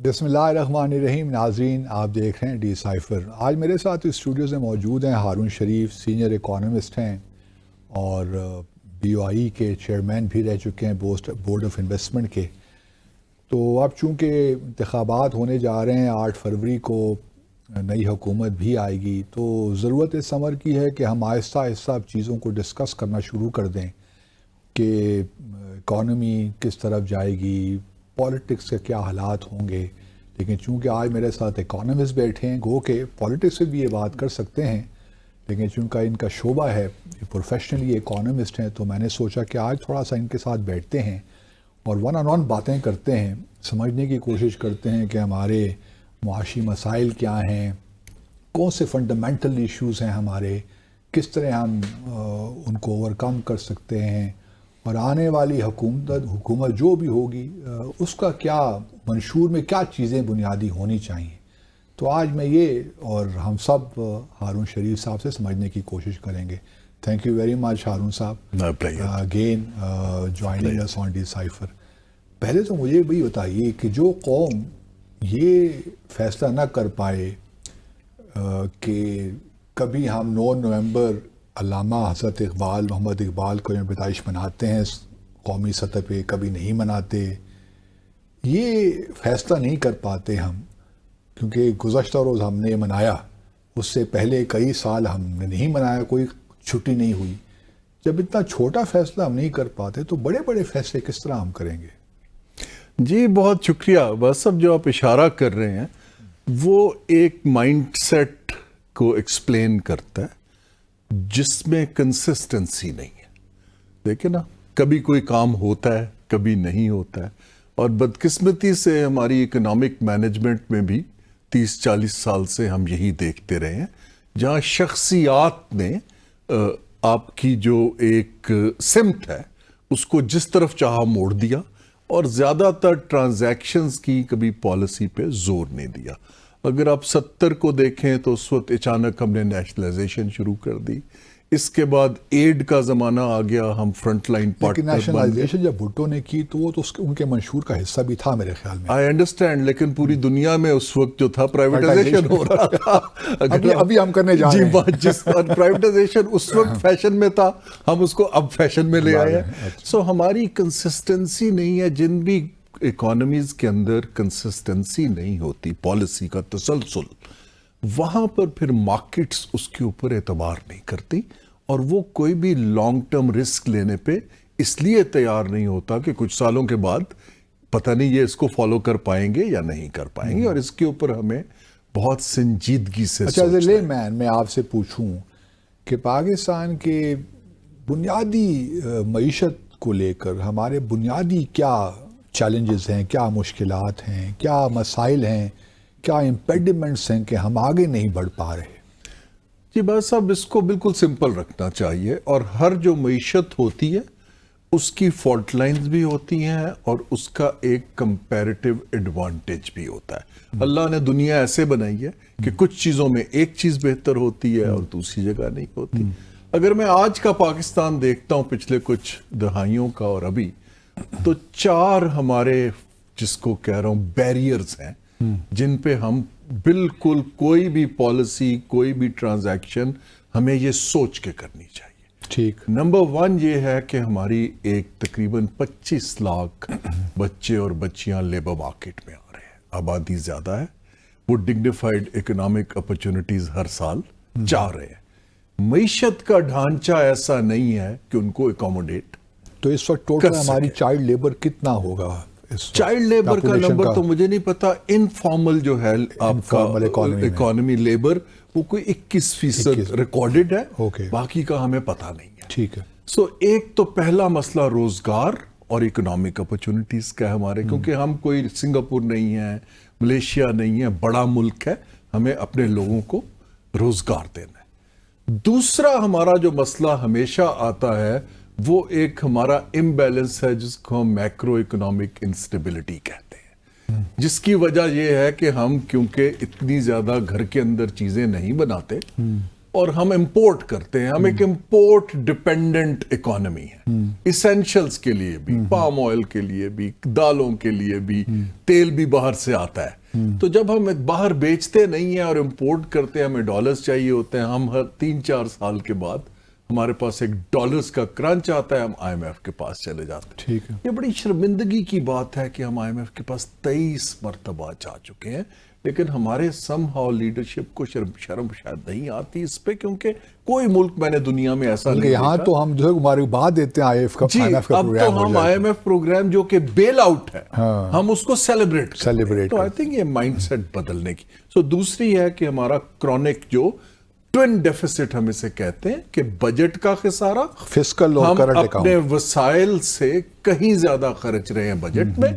بسم اللہ الرحمن الرحیم. ناظرین، آپ دیکھ رہے ہیں ڈی سائفر. آج میرے ساتھ اسٹوڈیوز میں موجود ہیں ہارون شریف، سینئر اکانومسٹ ہیں اور بی او آئی کے چیئرمین بھی رہ چکے ہیں بورڈ آف انویسٹمنٹ کے. تو اب چونکہ انتخابات ہونے جا رہے ہیں، 8 فروری کو نئی حکومت بھی آئے گی، تو ضرورت اس امر کی ہے کہ ہم آہستہ آہستہ اب چیزوں کو ڈسکس کرنا شروع کر دیں کہ اکانومی کس طرف جائے گی، پالیٹکس کے کیا حالات ہوں گے. لیکن چونکہ آج میرے ساتھ اکانومسٹ بیٹھے ہیں، گو کہ پالیٹکس سے بھی یہ بات کر سکتے ہیں، لیکن چونکہ ان کا شعبہ ہے، پروفیشنلی اکانومسٹ ہیں، تو میں نے سوچا کہ آج تھوڑا سا ان کے ساتھ بیٹھتے ہیں اور ون آن ون باتیں کرتے ہیں، سمجھنے کی کوشش کرتے ہیں کہ ہمارے معاشی مسائل کیا ہیں، کون سے فنڈامنٹل ایشوز ہیں ہمارے، کس طرح ہم ان کو اوور کم کر سکتے ہیں، اور آنے والی حکومت جو بھی ہوگی اس کا کیا منشور میں کیا چیزیں بنیادی ہونی چاہیے. تو آج میں یہ اور ہم سب ہارون شریف صاحب سے سمجھنے کی کوشش کریں گے. Thank you very much Haroon صاحب again joining us on the Cipher. پہلے تو مجھے بھی بتائیے کہ جو قوم یہ فیصلہ نہ کر پائے کہ کبھی ہم 9 نومبر علامہ حضرت اقبال محمد اقبال کو یوم پیدائش مناتے ہیں قومی سطح پہ، کبھی نہیں مناتے، یہ فیصلہ نہیں کر پاتے ہم، کیونکہ گزشتہ روز ہم نے منایا، اس سے پہلے کئی سال ہم نے نہیں منایا، کوئی چھٹی نہیں ہوئی. جب اتنا چھوٹا فیصلہ ہم نہیں کر پاتے تو بڑے بڑے فیصلے کس طرح ہم کریں گے؟ جی بہت شکریہ. بس اب جو آپ اشارہ کر رہے ہیں وہ ایک مائنڈ سیٹ کو ایکسپلین کرتا ہے جس میں کنسسٹنسی نہیں ہے. دیکھیں نا، کبھی کوئی کام ہوتا ہے، کبھی نہیں ہوتا ہے، اور بدقسمتی سے ہماری اکنامک مینجمنٹ میں بھی 30-40 سال سے ہم یہی دیکھتے رہے ہیں، جہاں شخصیات نے آپ کی جو ایک سمت ہے اس کو جس طرف چاہا موڑ دیا، اور زیادہ تر ٹرانزیکشنز کی کبھی پالیسی پہ زور نہیں دیا. اگر آپ 70 کو دیکھیں تو اس وقت اچانک ہم نے نیشنلائزیشن شروع کر دی، اس کے بعد ایڈ کا زمانہ آ گیا، ہم فرنٹ لائن پارٹنر بن گئے. نیشنلائزیشن جب بھٹو نے کی تو وہ تو ان کے منشور کا حصہ بھی تھا میرے خیال میں. آئی انڈرسٹینڈ، لیکن پوری دنیا میں اس وقت جو تھا پرائیویٹائزیشن ہو رہا تھا. ابھی ہم کرنے جا رہے ہیں. جس پرائیویٹائزیشن اس وقت فیشن میں تھا، ہم اس کو اب فیشن میں لے آئے ہیں. سو ہماری کنسسٹنسی نہیں ہے. جن بھی اکانومیز کے اندر کنسسٹنسی نہیں ہوتی، پالیسی کا تسلسل، وہاں پر پھر مارکیٹس اس کے اوپر اعتبار نہیں کرتی، اور وہ کوئی بھی لانگ ٹرم رسک لینے پہ اس لیے تیار نہیں ہوتا کہ کچھ سالوں کے بعد پتہ نہیں یہ اس کو فالو کر پائیں گے یا نہیں کر پائیں گے، اور اس کے اوپر ہمیں بہت سنجیدگی سے اچھا ایز اے لے مین میں آپ سے پوچھوں کہ پاکستان کے بنیادی معیشت کو لے کر ہمارے بنیادی کیا چیلنجز ہیں، کیا مشکلات ہیں، کیا مسائل ہیں، کیا امپیڈیمنٹس ہیں کہ ہم آگے نہیں بڑھ پا رہے؟ جی بس صاحب، اس کو بالکل سمپل رکھنا چاہیے، اور ہر جو معیشت ہوتی ہے اس کی فالٹ لائنز بھی ہوتی ہیں اور اس کا ایک کمپیریٹیو ایڈوانٹیج بھی ہوتا ہے. اللہ نے دنیا ایسے بنائی ہے کہ کچھ چیزوں میں ایک چیز بہتر ہوتی ہے اور دوسری جگہ نہیں ہوتی. اگر میں آج کا پاکستان دیکھتا ہوں، پچھلے کچھ دہائیوں کا اور ابھی، تو 4 ہمارے جس کو کہہ رہا ہوں بیریئرز ہیں جن پہ ہم بالکل کوئی بھی پالیسی، کوئی بھی ٹرانزیکشن ہمیں یہ سوچ کے کرنی چاہیے. ٹھیک. نمبر 1 یہ ہے کہ ہماری ایک تقریباً 25 لاکھ بچے اور بچیاں لیبر مارکیٹ میں آ رہے ہیں. آبادی زیادہ ہے، وہ ڈگنیفائڈ اکنامک اپرچونٹیز ہر سال چاہ رہے ہیں. معیشت کا ڈھانچہ ایسا نہیں ہے کہ ان کو اکوموڈیٹ. تو اس وقت ٹوٹل ہماری چائلڈ لیبر کتنا ہوگا؟ چائلڈ لیبر کا نمبر تو مجھے نہیں پتا. انفارمل جو ہے آپ کا اکانومی لیبر، وہ کوئی 21% ریکارڈڈ ہے، باقی کا ہمیں پتا نہیں ہے. ٹھیک ہے. سو ایک تو پہلا مسئلہ روزگار اور اکنامک اپرچونٹیز کا ہے ہمارے، کیونکہ ہم کوئی سنگاپور نہیں ہے، ملیشیا نہیں ہے، بڑا ملک ہے، ہمیں اپنے لوگوں کو روزگار دینا ہے. دوسرا ہمارا جو مسئلہ ہمیشہ آتا ہے وہ ایک ہمارا امبیلنس ہے جس کو ہم میکرو اکنامک انسٹیبلٹی کہتے ہیں، جس کی وجہ یہ ہے کہ ہم کیونکہ اتنی زیادہ گھر کے اندر چیزیں نہیں بناتے، اور ہم امپورٹ کرتے ہیں. ہم ایک امپورٹ ڈپینڈنٹ اکانومی ہے, اسینشلز کے لیے بھی, پام آئل کے لیے بھی, دالوں کے لیے بھی, تیل بھی باہر سے آتا ہے. تو جب ہم باہر بیچتے نہیں ہیں اور امپورٹ کرتے ہیں, ہمیں ڈالرز چاہیے ہوتے ہیں, ہم ہر 3-4 سال کے بعد ہمارے پاس ایک ڈالرز کا کرنچ آتا ہے, ہم آئی ایم ایف کے پاس چلے جاتے ہیں. ٹھیک ہے. یہ بڑی شرمندگی کی بات ہے کہ ہم آئی ایم ایف کے پاس 23 مرتبہ جا چکے ہیں, لیکن ہمارے سم ہاؤ لیڈرشپ کو شرم شاید نہیں آتی اس پہ, کیونکہ کوئی ملک میں نے دنیا میں ایسا نہیں یہاں دیکھا. تو ہم جو ہے مبارکباد دیتے ہیں آئی ایف کا جی, اب تو ہم آئی ایم ایف پروگرام جو کہ بیل آؤٹ ہے, ہم اس کو سیلیبریٹ تو آئی تھنک یہ مائنڈ سیٹ بدلنے کی. سو دوسری ہے کہ ہمارا کرونک جو ٹوین ڈیفیسٹ ہم اسے کہتے ہیں, کہ بجٹ کا خسارہ, فسکل اور ہم کرنٹ اپنے اکاؤنٹ وسائل سے کہیں زیادہ خرچ رہے ہیں بجٹ میں,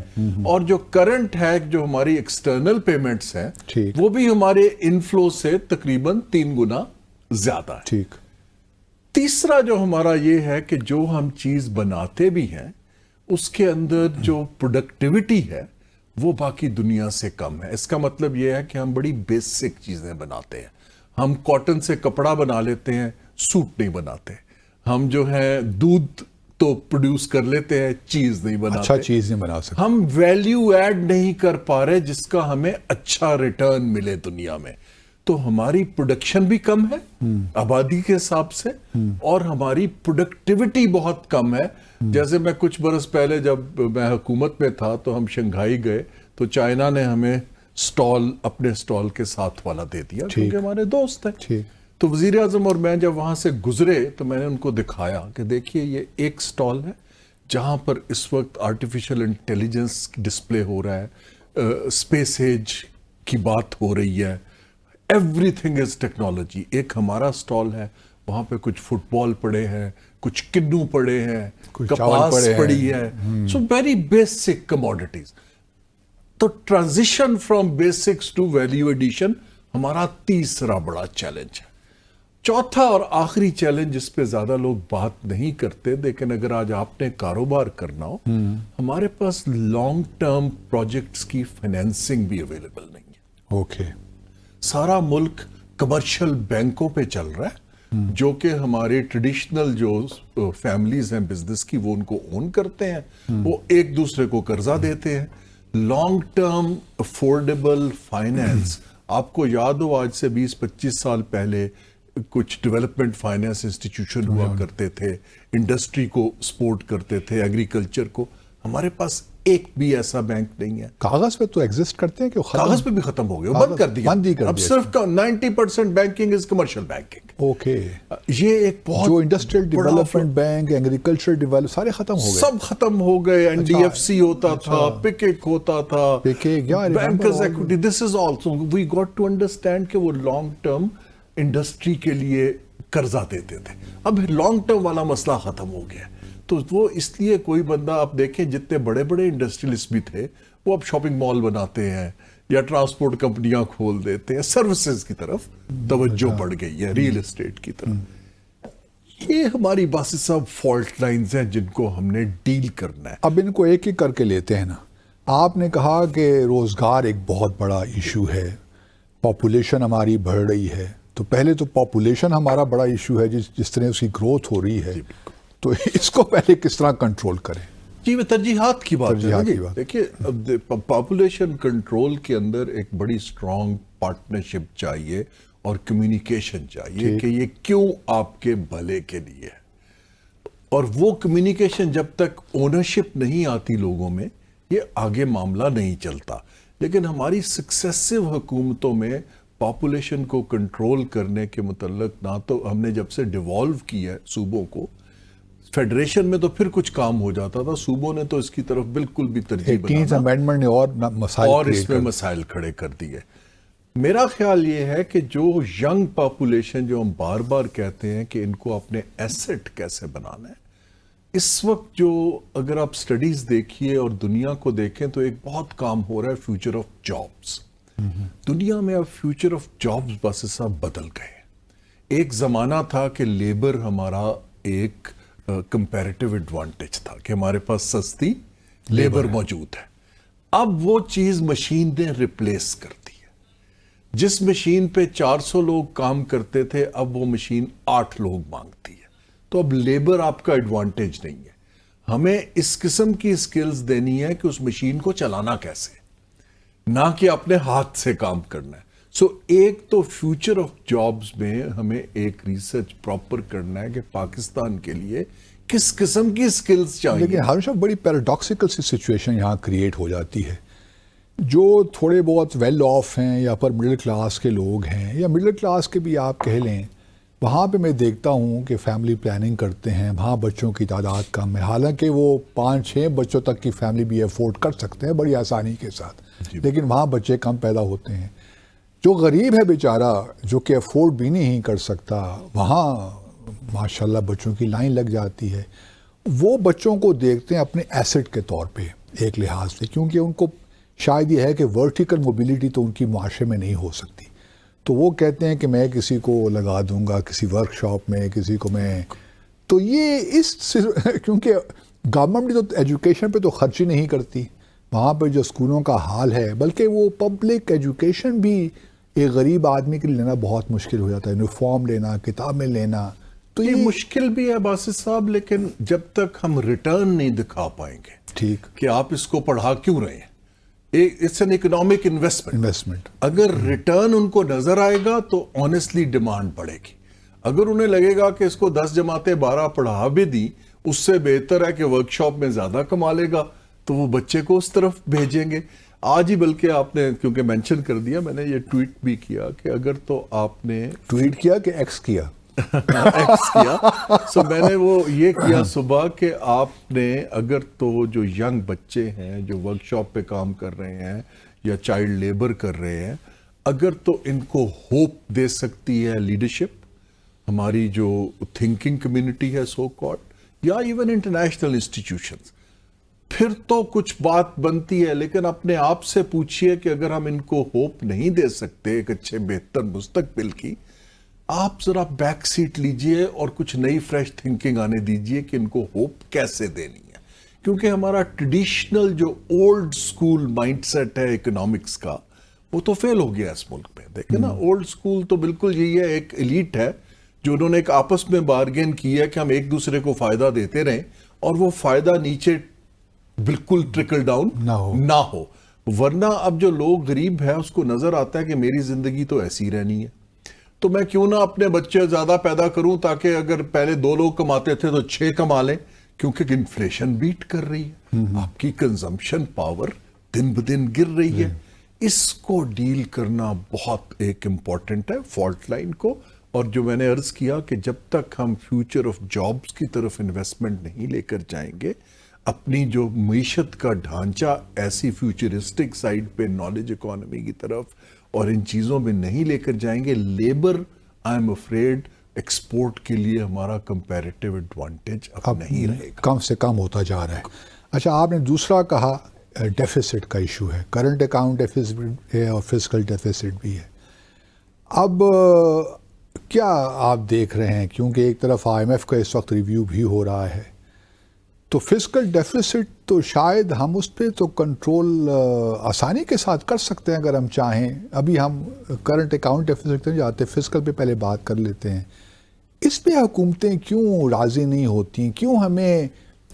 اور جو کرنٹ ہے جو ہماری ایکسٹرنل پیمنٹس ہیں ٹھیک. وہ بھی ہمارے انفلو سے تقریباً 3 گنا زیادہ ہے. ٹھیک. تیسرا جو ہمارا یہ ہے کہ جو ہم چیز بناتے بھی ہیں اس کے اندر جو پروڈکٹیوٹی ہے وہ باقی دنیا سے کم ہے. اس کا مطلب یہ ہے کہ ہم بڑی بیسک چیزیں بناتے ہیں. ہم کاٹن سے کپڑا بنا لیتے ہیں, سوٹ نہیں بناتے. ہم جو ہے دودھ تو پروڈیوس کر لیتے ہیں, چیز نہیں بناتے. اچھا چیز نہیں بنا سکتے. ہم ویلیو ایڈ نہیں کر پا رہے جس کا ہمیں اچھا ریٹرن ملے دنیا میں. تو ہماری پروڈکشن بھی کم ہے آبادی کے حساب سے, اور ہماری پروڈکٹیوٹی بہت کم ہے. جیسے میں کچھ برس پہلے جب میں حکومت میں تھا تو ہم شنگھائی گئے تو چائنا نے ہمیں سٹال اپنے سٹال کے ساتھ والا دے دیا, کیونکہ ہمارے دوست ہیں. تو وزیر اعظم اور میں جب وہاں سے گزرے تو میں نے ان کو دکھایا کہ دیکھیے یہ ایک سٹال ہے جہاں پر اس وقت آرٹیفیشل انٹیلیجنس ڈسپلے ہو رہا ہے, اسپیس ایج کی بات ہو رہی ہے, ایوری تھنگ از ٹیکنالوجی. ایک ہمارا سٹال ہے, وہاں پہ کچھ فٹ بال پڑے ہیں, کچھ کنو پڑے ہیں, کپاس پڑی ہے, سو ویری بیسک کموڈیٹیز. تو transition from basics to value addition ہمارا تیسرا بڑا چیلنج ہے. چوتھا اور آخری چیلنج جس پہ زیادہ لوگ بات نہیں کرتے, لیکن اگر آج آپ نے کاروبار کرنا ہو, ہمارے پاس لانگ ٹرم پروجیکٹس کی فائنینسنگ بھی اویلیبل نہیں ہے. اوکے. سارا ملک کمرشل بینکوں پہ چل رہا ہے, جو کہ ہمارے ٹریڈیشنل جو فیملیز ہیں بزنس کی وہ ان کو اون کرتے ہیں, وہ ایک دوسرے کو قرضہ دیتے ہیں. لانگ ٹرم افورڈیبل فائنینس, آپ کو یاد ہو آج سے 20-25 سال پہلے کچھ ڈیولپمنٹ فائنینس انسٹیٹیوشن ہوا کرتے تھے, انڈسٹری کو سپورٹ کرتے تھے, ایگریکلچر کو. ہمارے پاس ایک بھی ایسا بینک نہیں ہے. کاغذ پہ تو ایگزسٹ کرتے ہیں کہ کاغذ پہ بھی ختم ہو گیا, بند کر دیا. اب صرف 90% banking is commercial banking. Okay. یہ ایک بہت جو industrial development bank, agriculture develop, سارے ختم ہو گئے. سب ختم ہو گئے. NDFC ہوتا تھا, پکیک ہوتا تھا, bankers equity. This is also we got to understand کہ وہ لانگ ٹرم انڈسٹری کے لیے قرضہ دیتے تھے. اب لانگ ٹرم والا مسئلہ ختم ہو گیا. تو وہ اس لیے کوئی بندہ, آپ دیکھیں جتنے بڑے بڑے انڈسٹریلسٹ بھی تھے وہ اب شاپنگ مال بناتے ہیں یا ٹرانسپورٹ کمپنیاں کھول دیتے ہیں. سروسز کی طرف توجہ بڑھ گئی ہے, ریل اسٹیٹ کی طرف. یہ ہماری باسی صاحب فالٹ لائنز ہیں جن کو ہم نے ڈیل کرنا ہے. اب ان کو ایک ایک کر کے لیتے ہیں نا. آپ نے کہا کہ روزگار ایک بہت بڑا ایشو ہے, پاپولیشن ہماری بڑھ رہی ہے. تو پہلے تو پاپولیشن ہمارا بڑا ایشو ہے, جس طرح اس کی گروتھ ہو رہی ہے, تو اس کو پہلے کس طرح کنٹرول کریں. جی میں ترجیحات کی بات ہے. دیکھیے پاپولیشن کنٹرول کے اندر ایک بڑی اسٹرانگ پارٹنرشپ چاہیے اور کمیونیکیشن چاہیے کہ یہ کیوں آپ کے بھلے کے لیے ہے. اور وہ کمیونیکیشن جب تک اونرشپ نہیں آتی لوگوں میں, یہ آگے معاملہ نہیں چلتا. لیکن ہماری سکسیسو حکومتوں میں پاپولیشن کو کنٹرول کرنے کے متعلق نہ تو ہم نے جب سے ڈیوالو کیا ہے صوبوں کو, فیڈریشن میں تو پھر کچھ کام ہو جاتا تھا, صوبوں نے تو اس کی طرف بالکل بھی ترجیح امینڈمنٹ نے اور اس میں مسائل کھڑے کر دیے. میرا خیال یہ ہے کہ جو ینگ پاپولیشن جو ہم بار بار کہتے ہیں کہ ان کو اپنے ایسٹ کیسے بنانا ہے, اس وقت جو اگر آپ سٹڈیز دیکھیے اور دنیا کو دیکھیں تو ایک بہت کام ہو رہا ہے فیوچر آف جابز. دنیا میں اب فیوچر آف جابز بس سب بدل گئے. ایک زمانہ تھا کہ لیبر ہمارا ایک کمپیریٹیو ایڈوانٹیج تھا کہ ہمارے پاس سستی لیبر موجود ہے. اب وہ چیز مشین نے ریپلیس کر دی ہے. جس مشین پہ 400 لوگ کام کرتے تھے اب وہ مشین 8 لوگ مانگتی ہے. تو اب لیبر آپ کا ایڈوانٹیج نہیں ہے. ہمیں اس قسم کی سکلز دینی ہے کہ اس مشین کو چلانا کیسے, نہ کہ اپنے ہاتھ سے کام کرنا ہے. سو ایک تو فیوچر آف جابز میں ہمیں ایک ریسرچ پراپر کرنا ہے کہ پاکستان کے لیے کس قسم کی سکلز چاہیے. لیکن ہارون صاحب بڑی پیراڈاکسیکل سی سچویشن یہاں کریٹ ہو جاتی ہے. جو تھوڑے بہت ویل آف ہیں یا پر مڈل کلاس کے لوگ ہیں یا مڈل کلاس کے بھی آپ کہہ لیں, وہاں پہ میں دیکھتا ہوں کہ فیملی پلاننگ کرتے ہیں, وہاں بچوں کی تعداد کم ہے, حالانکہ وہ 5-6 بچوں تک کی فیملی بھی افورڈ کر سکتے ہیں بڑی آسانی کے ساتھ, لیکن وہاں بچے کم پیدا ہوتے ہیں. جو غریب ہے بیچارہ, جو کہ افورڈ بھی نہیں کر سکتا, وہاں ماشاءاللہ بچوں کی لائن لگ جاتی ہے. وہ بچوں کو دیکھتے ہیں اپنے ایسٹ کے طور پہ ایک لحاظ سے, کیونکہ ان کو شاید یہ ہے کہ ورٹیکل موبیلٹی تو ان کی معاشرے میں نہیں ہو سکتی. تو وہ کہتے ہیں کہ میں کسی کو لگا دوں گا کسی ورک شاپ میں, کسی کو میں. تو یہ کیونکہ گورنمنٹ بھی تو ایجوکیشن پہ تو خرچ ہی نہیں کرتی, وہاں پہ جو اسکولوں کا حال ہے, بلکہ وہ پبلک ایجوکیشن بھی ایک غریب آدمی کے لیے لینا بہت مشکل ہو جاتا ہے, یونیفارم لینا, کتابیں لینا. تو یہ مشکل بھی ہے باسط صاحب, لیکن جب تک ہم ریٹرن نہیں دکھا پائیں گے ٹھیک کہ آپ اس کو پڑھا کیوں رہے ہیں, اٹس این اکنامک انویسٹمنٹ. اگر ریٹرن ان کو نظر آئے گا تو آنیسٹلی ڈیمانڈ بڑھے گی. اگر انہیں لگے گا کہ اس کو 10 جماعتیں 12 پڑھا بھی دی, اس سے بہتر ہے کہ ورک شاپ میں زیادہ کما لے گا, تو وہ بچے کو اس طرف بھیجیں گے. آج ہی بلکہ آپ نے کیونکہ مینشن کر دیا, میں نے یہ ٹویٹ بھی کیا کہ اگر تو آپ نے ٹویٹ کیا کہ ایکس کیا ایکس کیا, سو میں نے وہ یہ کیا صبح کہ آپ نے اگر تو جو ینگ بچے ہیں جو ورک شاپ پہ کام کر رہے ہیں یا چائلڈ لیبر کر رہے ہیں, اگر تو ان کو ہوپ دے سکتی ہے لیڈرشپ, ہماری جو تھنکنگ کمیونٹی ہے سو کالڈ, یا ایون انٹرنیشنل انسٹیٹیوشنز, پھر تو کچھ بات بنتی ہے. لیکن اپنے آپ سے پوچھئے کہ اگر ہم ان کو ہوپ نہیں دے سکتے ایک اچھے بہتر مستقبل کی, آپ ذرا بیک سیٹ لیجئے اور کچھ نئی فریش تھنکنگ آنے دیجئے کہ ان کو ہوپ کیسے دینی ہے. کیونکہ ہمارا ٹریڈیشنل جو اولڈ سکول مائنڈ سیٹ ہے اکنامکس کا, وہ تو فیل ہو گیا اس ملک میں. دیکھیں نا, اولڈ سکول تو بالکل یہی ہے, ایک ایلیٹ ہے جو انہوں نے ایک آپس میں بارگین کی ہے کہ ہم ایک دوسرے کو فائدہ دیتے رہیں اور وہ فائدہ نیچے بالکل ٹرکل ڈاؤن نہ ہو. ورنہ اب جو لوگ غریب ہے اس کو نظر آتا ہے کہ میری زندگی تو ایسی رہنی ہے, تو میں کیوں نہ اپنے بچے زیادہ پیدا کروں تاکہ اگر پہلے 2 لوگ کماتے تھے تو 6 کما لیں, کیونکہ انفلیشن بیٹ کر رہی ہے, آپ کی کنزمپشن پاور دن بدن گر رہی ہے. اس کو ڈیل کرنا بہت ایک امپورٹنٹ ہے, فالٹ لائن کو. اور جو میں نے عرض کیا کہ جب تک ہم فیوچر آف جابز کی طرف انویسٹمنٹ نہیں لے کر جائیں گے, اپنی جو معیشت کا ڈھانچہ ایسی فیوچرسٹک سائڈ پہ نالج اکانومی کی طرف اور ان چیزوں میں نہیں لے کر جائیں گے, labour I am afraid export کے لیے ہمارا کمپیریٹیو ایڈوانٹیج اب نہیں رہے گا, کم سے کم ہوتا جا رہا ہے. اچھا, آپ نے دوسرا کہا ڈیفیسٹ کا ایشو ہے, کرنٹ اکاؤنٹ ڈیفیسٹ ہے اور فسکل ڈیفیسٹ بھی ہے. اب کیا آپ دیکھ رہے ہیں, کیونکہ ایک طرف آئی ایم ایف کا اس وقت ریویو بھی ہو رہا ہے, تو فسکل ڈیفیسٹ تو شاید ہم اس پہ تو کنٹرول آسانی کے ساتھ کر سکتے ہیں اگر ہم چاہیں. ابھی ہم کرنٹ اکاؤنٹ ڈیفیسٹ نہیں جاتے, فسکل پہ پہلے بات کر لیتے ہیں. اس پہ حکومتیں کیوں راضی نہیں ہوتی, کیوں ہمیں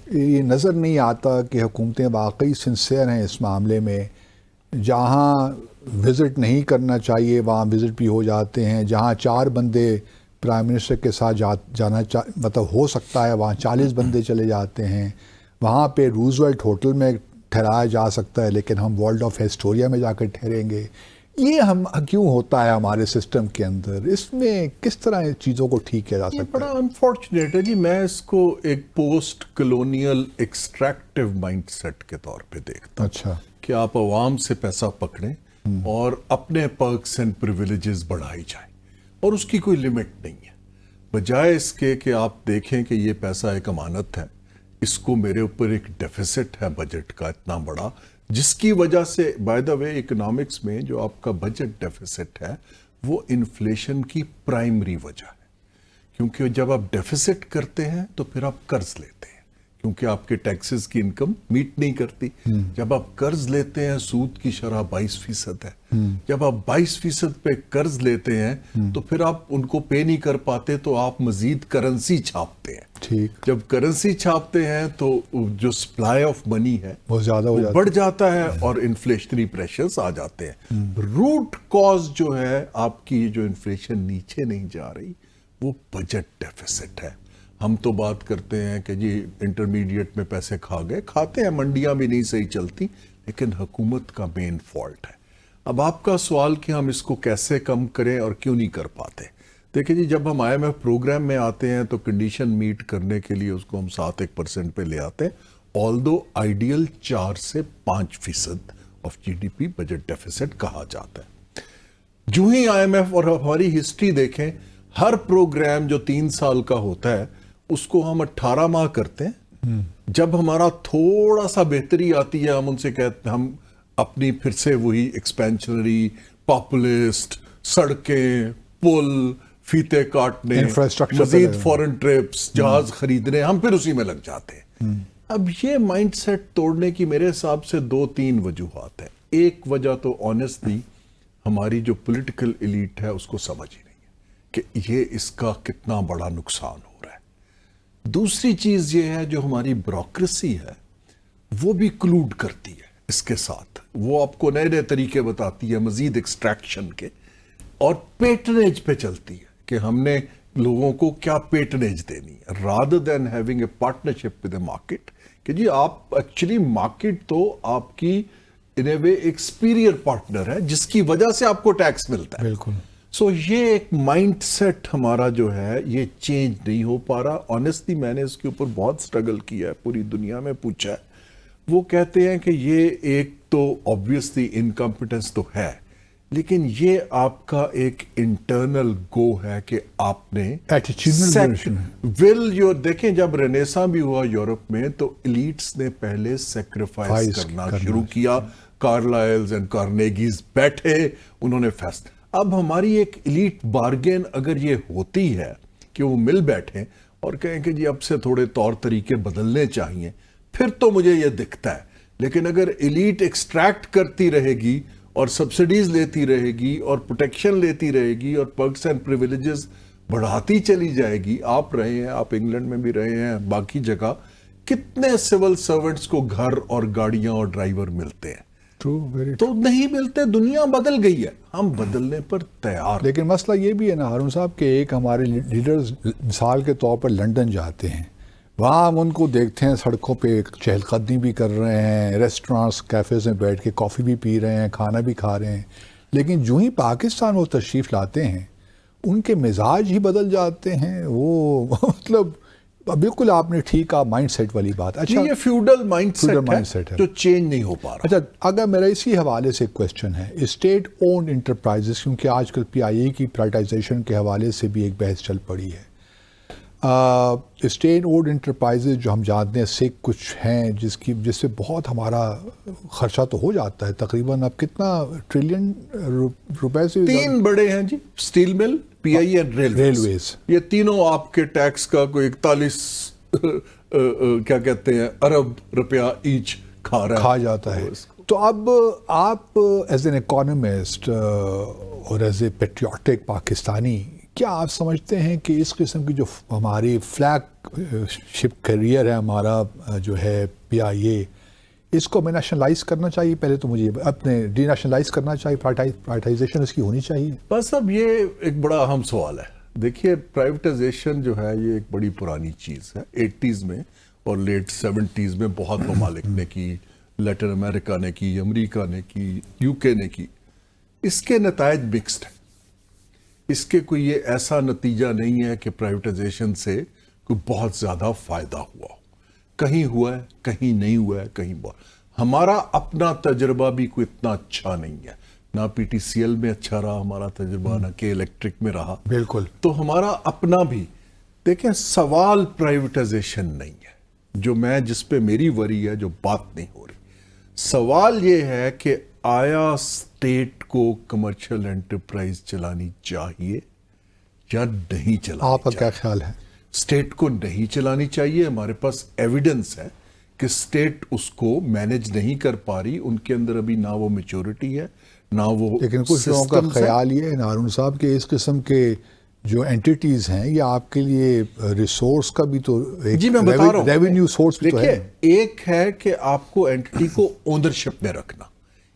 یہ نظر نہیں آتا کہ حکومتیں واقعی سنسیئر ہیں اس معاملے میں؟ جہاں وزٹ نہیں کرنا چاہیے وہاں وزٹ بھی ہو جاتے ہیں, جہاں 4 بندے پرائم منسٹر کے ساتھ جانا مطلب ہو سکتا ہے وہاں 40 بندے چلے جاتے ہیں. وہاں پہ روزویلٹ ہوٹل میں ٹھہرایا جا سکتا ہے لیکن ہم ورلڈ آف ہسٹوریا میں جا کر ٹھہریں گے. یہ ہم کیوں ہوتا ہے ہمارے سسٹم کے اندر؟ اس میں کس طرح چیزوں کو ٹھیک کیا جا سکتا ہے؟ یہ بڑا انفارچونیٹ ہے جی. میں اس کو ایک post colonial extractive mind set کے طور پہ دیکھتا ہوں. اچھا, کہ آپ عوام سے پیسہ پکڑیں اور اپنے پرکس اینڈ پریویلیجز بڑھائی جائیں اور اس کی کوئی لمٹ نہیں ہے, بجائے اس کے کہ آپ دیکھیں کہ یہ پیسہ ایک امانت ہے, اس کو میرے اوپر ایک ڈیفیسٹ ہے بجٹ کا اتنا بڑا, جس کی وجہ سے بائی دا وے اکنامکس میں جو آپ کا بجٹ ڈیفیسٹ ہے وہ انفلیشن کی پرائمری وجہ ہے. کیونکہ جب آپ ڈیفیسٹ کرتے ہیں تو پھر آپ قرض لیتے ہیں, کیونکہ آپ کے ٹیکسز کی انکم میٹ نہیں کرتی. جب آپ قرض لیتے ہیں سود کی شرح 22% ہے. جب آپ 22% پہ قرض لیتے ہیں تو پھر آپ ان کو پے نہیں کر پاتے تو آپ مزید کرنسی چھاپتے ہیں. ٹھیک. جب کرنسی چھاپتے ہیں تو جو سپلائی آف منی ہے بہت زیادہ ہو جاتا بڑھ جاتا ہے اور انفلیشنری پریشرز آ جاتے ہیں. روٹ کاز جو ہے آپ کی جو انفلیشن نیچے نہیں جا رہی وہ بجٹ ڈیفیسٹ ہے. ہم تو بات کرتے ہیں کہ جی انٹرمیڈیٹ میں پیسے کھاتے ہیں, منڈیاں بھی نہیں صحیح چلتی, لیکن حکومت کا مین فالٹ ہے. اب آپ کا سوال کہ ہم اس کو کیسے کم کریں اور کیوں نہیں کر پاتے. دیکھیں جی, جب ہم IMF پروگرام میں آتے ہیں تو کنڈیشن میٹ کرنے کے لیے اس کو ہم 7% پہ لے آتے ہیں, آلدو آئیڈیل 4 سے 5% آف GDP بجٹ ڈیفیسٹ کہا جاتا ہے. جو ہی IMF اور ہماری ہسٹری دیکھیں, ہر پروگرام جو 3 سال کا ہوتا ہے اس کو ہم 18 ماہ کرتے ہیں. جب ہمارا تھوڑا سا بہتری آتی ہے ہم ان سے کہتے ہیں ہم اپنی پھر سے وہی ایکسپینشنری پاپولسٹ سڑکیں پل فیتے کاٹنے مزید فورن ٹرپس جہاز خریدنے ہم پھر اسی میں لگ جاتے ہیں. اب یہ مائنڈ سیٹ توڑنے کی میرے حساب سے 2-3 وجوہات ہیں. ایک وجہ تو آنیسٹلی ہماری جو پولیٹیکل ایلیٹ ہے اس کو سمجھ ہی نہیں ہے کہ یہ اس کا کتنا بڑا نقصان ہو رہا ہے. دوسری چیز یہ ہے جو ہماری بیوروکریسی ہے وہ بھی کلوڈ کرتی ہے اس کے ساتھ. وہ آپ کو نئے نئے طریقے بتاتی ہے مزید ایکسٹریکشن کے, اور پیٹرنیج پہ چلتی ہے کہ ہم نے لوگوں کو کیا پیٹرنیج دینی ہے, rather than having a partnership with the market. کہ جی آپ ایکچولی مارکیٹ تو آپ کی in a way ایک superior پارٹنر ہے جس کی وجہ سے آپ کو ٹیکس ملتا ہے. بالکل. سو یہ ایک مائنڈ سیٹ ہمارا جو ہے یہ چینج نہیں ہو پا رہا. آنیسٹلی میں نے اس کے اوپر بہت سٹرگل کیا ہے, پوری دنیا میں پوچھا ہے. وہ کہتے ہیں کہ یہ ایک تو obviously انکمپیٹنس تو ہے, لیکن یہ آپ کا ایک انٹرنل گو ہے کہ آپ نے دیکھیں جب رینیسا بھی ہوا یورپ میں تو ایلیٹس نے پہلے سیکریفائز کرنا شروع کیا. کارلائلز اینڈ کارنیگیز بیٹھے, انہوں نے فیصلہ. اب ہماری ایک ایلیٹ بارگین اگر یہ ہوتی ہے کہ وہ مل بیٹھیں اور کہیں کہ جی اب سے تھوڑے طور طریقے بدلنے چاہیے, پھر تو مجھے یہ دکھتا ہے. لیکن اگر ایلیٹ ایکسٹریکٹ کرتی رہے گی اور سبسڈیز لیتی رہے گی اور پروٹیکشن لیتی رہے گی اور پرکس اینڈ پریویلیجز بڑھاتی چلی جائے گی. آپ رہے ہیں, آپ انگلینڈ میں بھی رہے ہیں, باقی جگہ کتنے سول سرونٹس کو گھر اور گاڑیاں اور ڈرائیور ملتے ہیں؟ تو نہیں ملتے. دنیا بدل گئی ہے, ہم بدلنے پر تیار. لیکن مسئلہ یہ بھی ہے نا ہارون صاحب کہ ایک ہمارے لیڈرز مثال کے طور پر لنڈن جاتے ہیں, وہاں ہم ان کو دیکھتے ہیں سڑکوں پہ چہل قدمی بھی کر رہے ہیں, ریسٹورانٹس کیفیز میں بیٹھ کے کافی بھی پی رہے ہیں, کھانا بھی کھا رہے ہیں. لیکن جو ہی پاکستان وہ تشریف لاتے ہیں ان کے مزاج ہی بدل جاتے ہیں. وہ مطلب بالکل آپ نے ٹھیک کہا, مائنڈ سیٹ والی بات. اچھا, یہ فیوڈل مائنڈ سیٹ ہے جو چینج نہیں ہو پا رہا. اچھا, اگر میرا اسی حوالے سے ایک کویسچن ہے, اسٹیٹ اونڈ انٹرپرائزز, کیونکہ آج کل PIA کی پرائیویٹائزیشن کے حوالے سے بھی ایک بحث چل پڑی ہے. اسٹیٹ اونڈ انٹرپرائزز جو ہم جانتے ہیں سے کچھ ہیں جس سے بہت ہمارا خرچہ تو ہو جاتا ہے, تقریباً اب کتنا ٹریلین روپے سے 3 بڑے ہیں جی, اسٹیل مل, PIA اور ریلویز. یہ تینوں آپ کے ٹیکس کا کوئی 41 کیا کہتے ہیں ارب روپیہ ایچ کھا جاتا ہے. تو اب آپ ایز این اکانومسٹ اور ایز اے پیٹریوٹک پاکستانی, کیا آپ سمجھتے ہیں کہ اس قسم کی جو ہماری فلیگ شپ کیریئر ہے ہمارا جو ہے PIA, اس کو ہمیں نیشنلائز کرنا چاہیے؟ پہلے تو مجھے اپنے ڈی نیشنلائز کرنا چاہیے, پرائیویٹائزیشن اس کی ہونی چاہیے؟ بس اب یہ ایک بڑا اہم سوال ہے. دیکھیے پرائیویٹائزیشن جو ہے یہ ایک بڑی پرانی چیز ہے. 80s میں اور لیٹ 70s میں بہت ممالک نے کی, لیٹن امریکہ نے کی, امریکہ نے کی, UK نے کی. اس کے نتائج مکسڈ ہیں. اس کے کوئی یہ ایسا نتیجہ نہیں ہے کہ پرائیویٹائزیشن سے کوئی بہت زیادہ فائدہ ہوا ہو. کہیں ہوا ہے, کہیں نہیں ہوا ہے, کہیں بہت. ہمارا اپنا تجربہ بھی کوئی اتنا اچھا نہیں ہے. نہ PTCL میں اچھا رہا ہمارا تجربہ, نہ کہ الیکٹرک میں رہا. بالکل. تو ہمارا اپنا بھی دیکھیں, سوال پرائیویٹائزیشن نہیں ہے جس پہ میری وری ہے, جو بات نہیں ہو رہی. سوال یہ ہے کہ آیا اسٹیٹ کو کمرشل انٹرپرائز چلانی چاہیے یا نہیں چلانی چاہیے؟ آپ کا کیا خیال ہے؟ اسٹیٹ کو نہیں چلانی چاہیے. ہمارے پاس ایویڈنس ہے کہ اسٹیٹ اس کو مینج نہیں کر پا رہی, ان کے اندر ابھی نہ وہ میچورٹی ہے نہ وہ. لیکن کچھ لوگوں کا خیال یہ ہے ہارون صاحب کہ اس قسم کے جو اینٹیٹیز ہیں یہ آپ کے لیے ریسورس کا بھی تو ایک جی میں بتا رہا ہوں, ریونیو سورس بھی تو ہے. دیکھیے ایک ہے کہ آپ کو اینٹی کو اونرشپ میں رکھنا,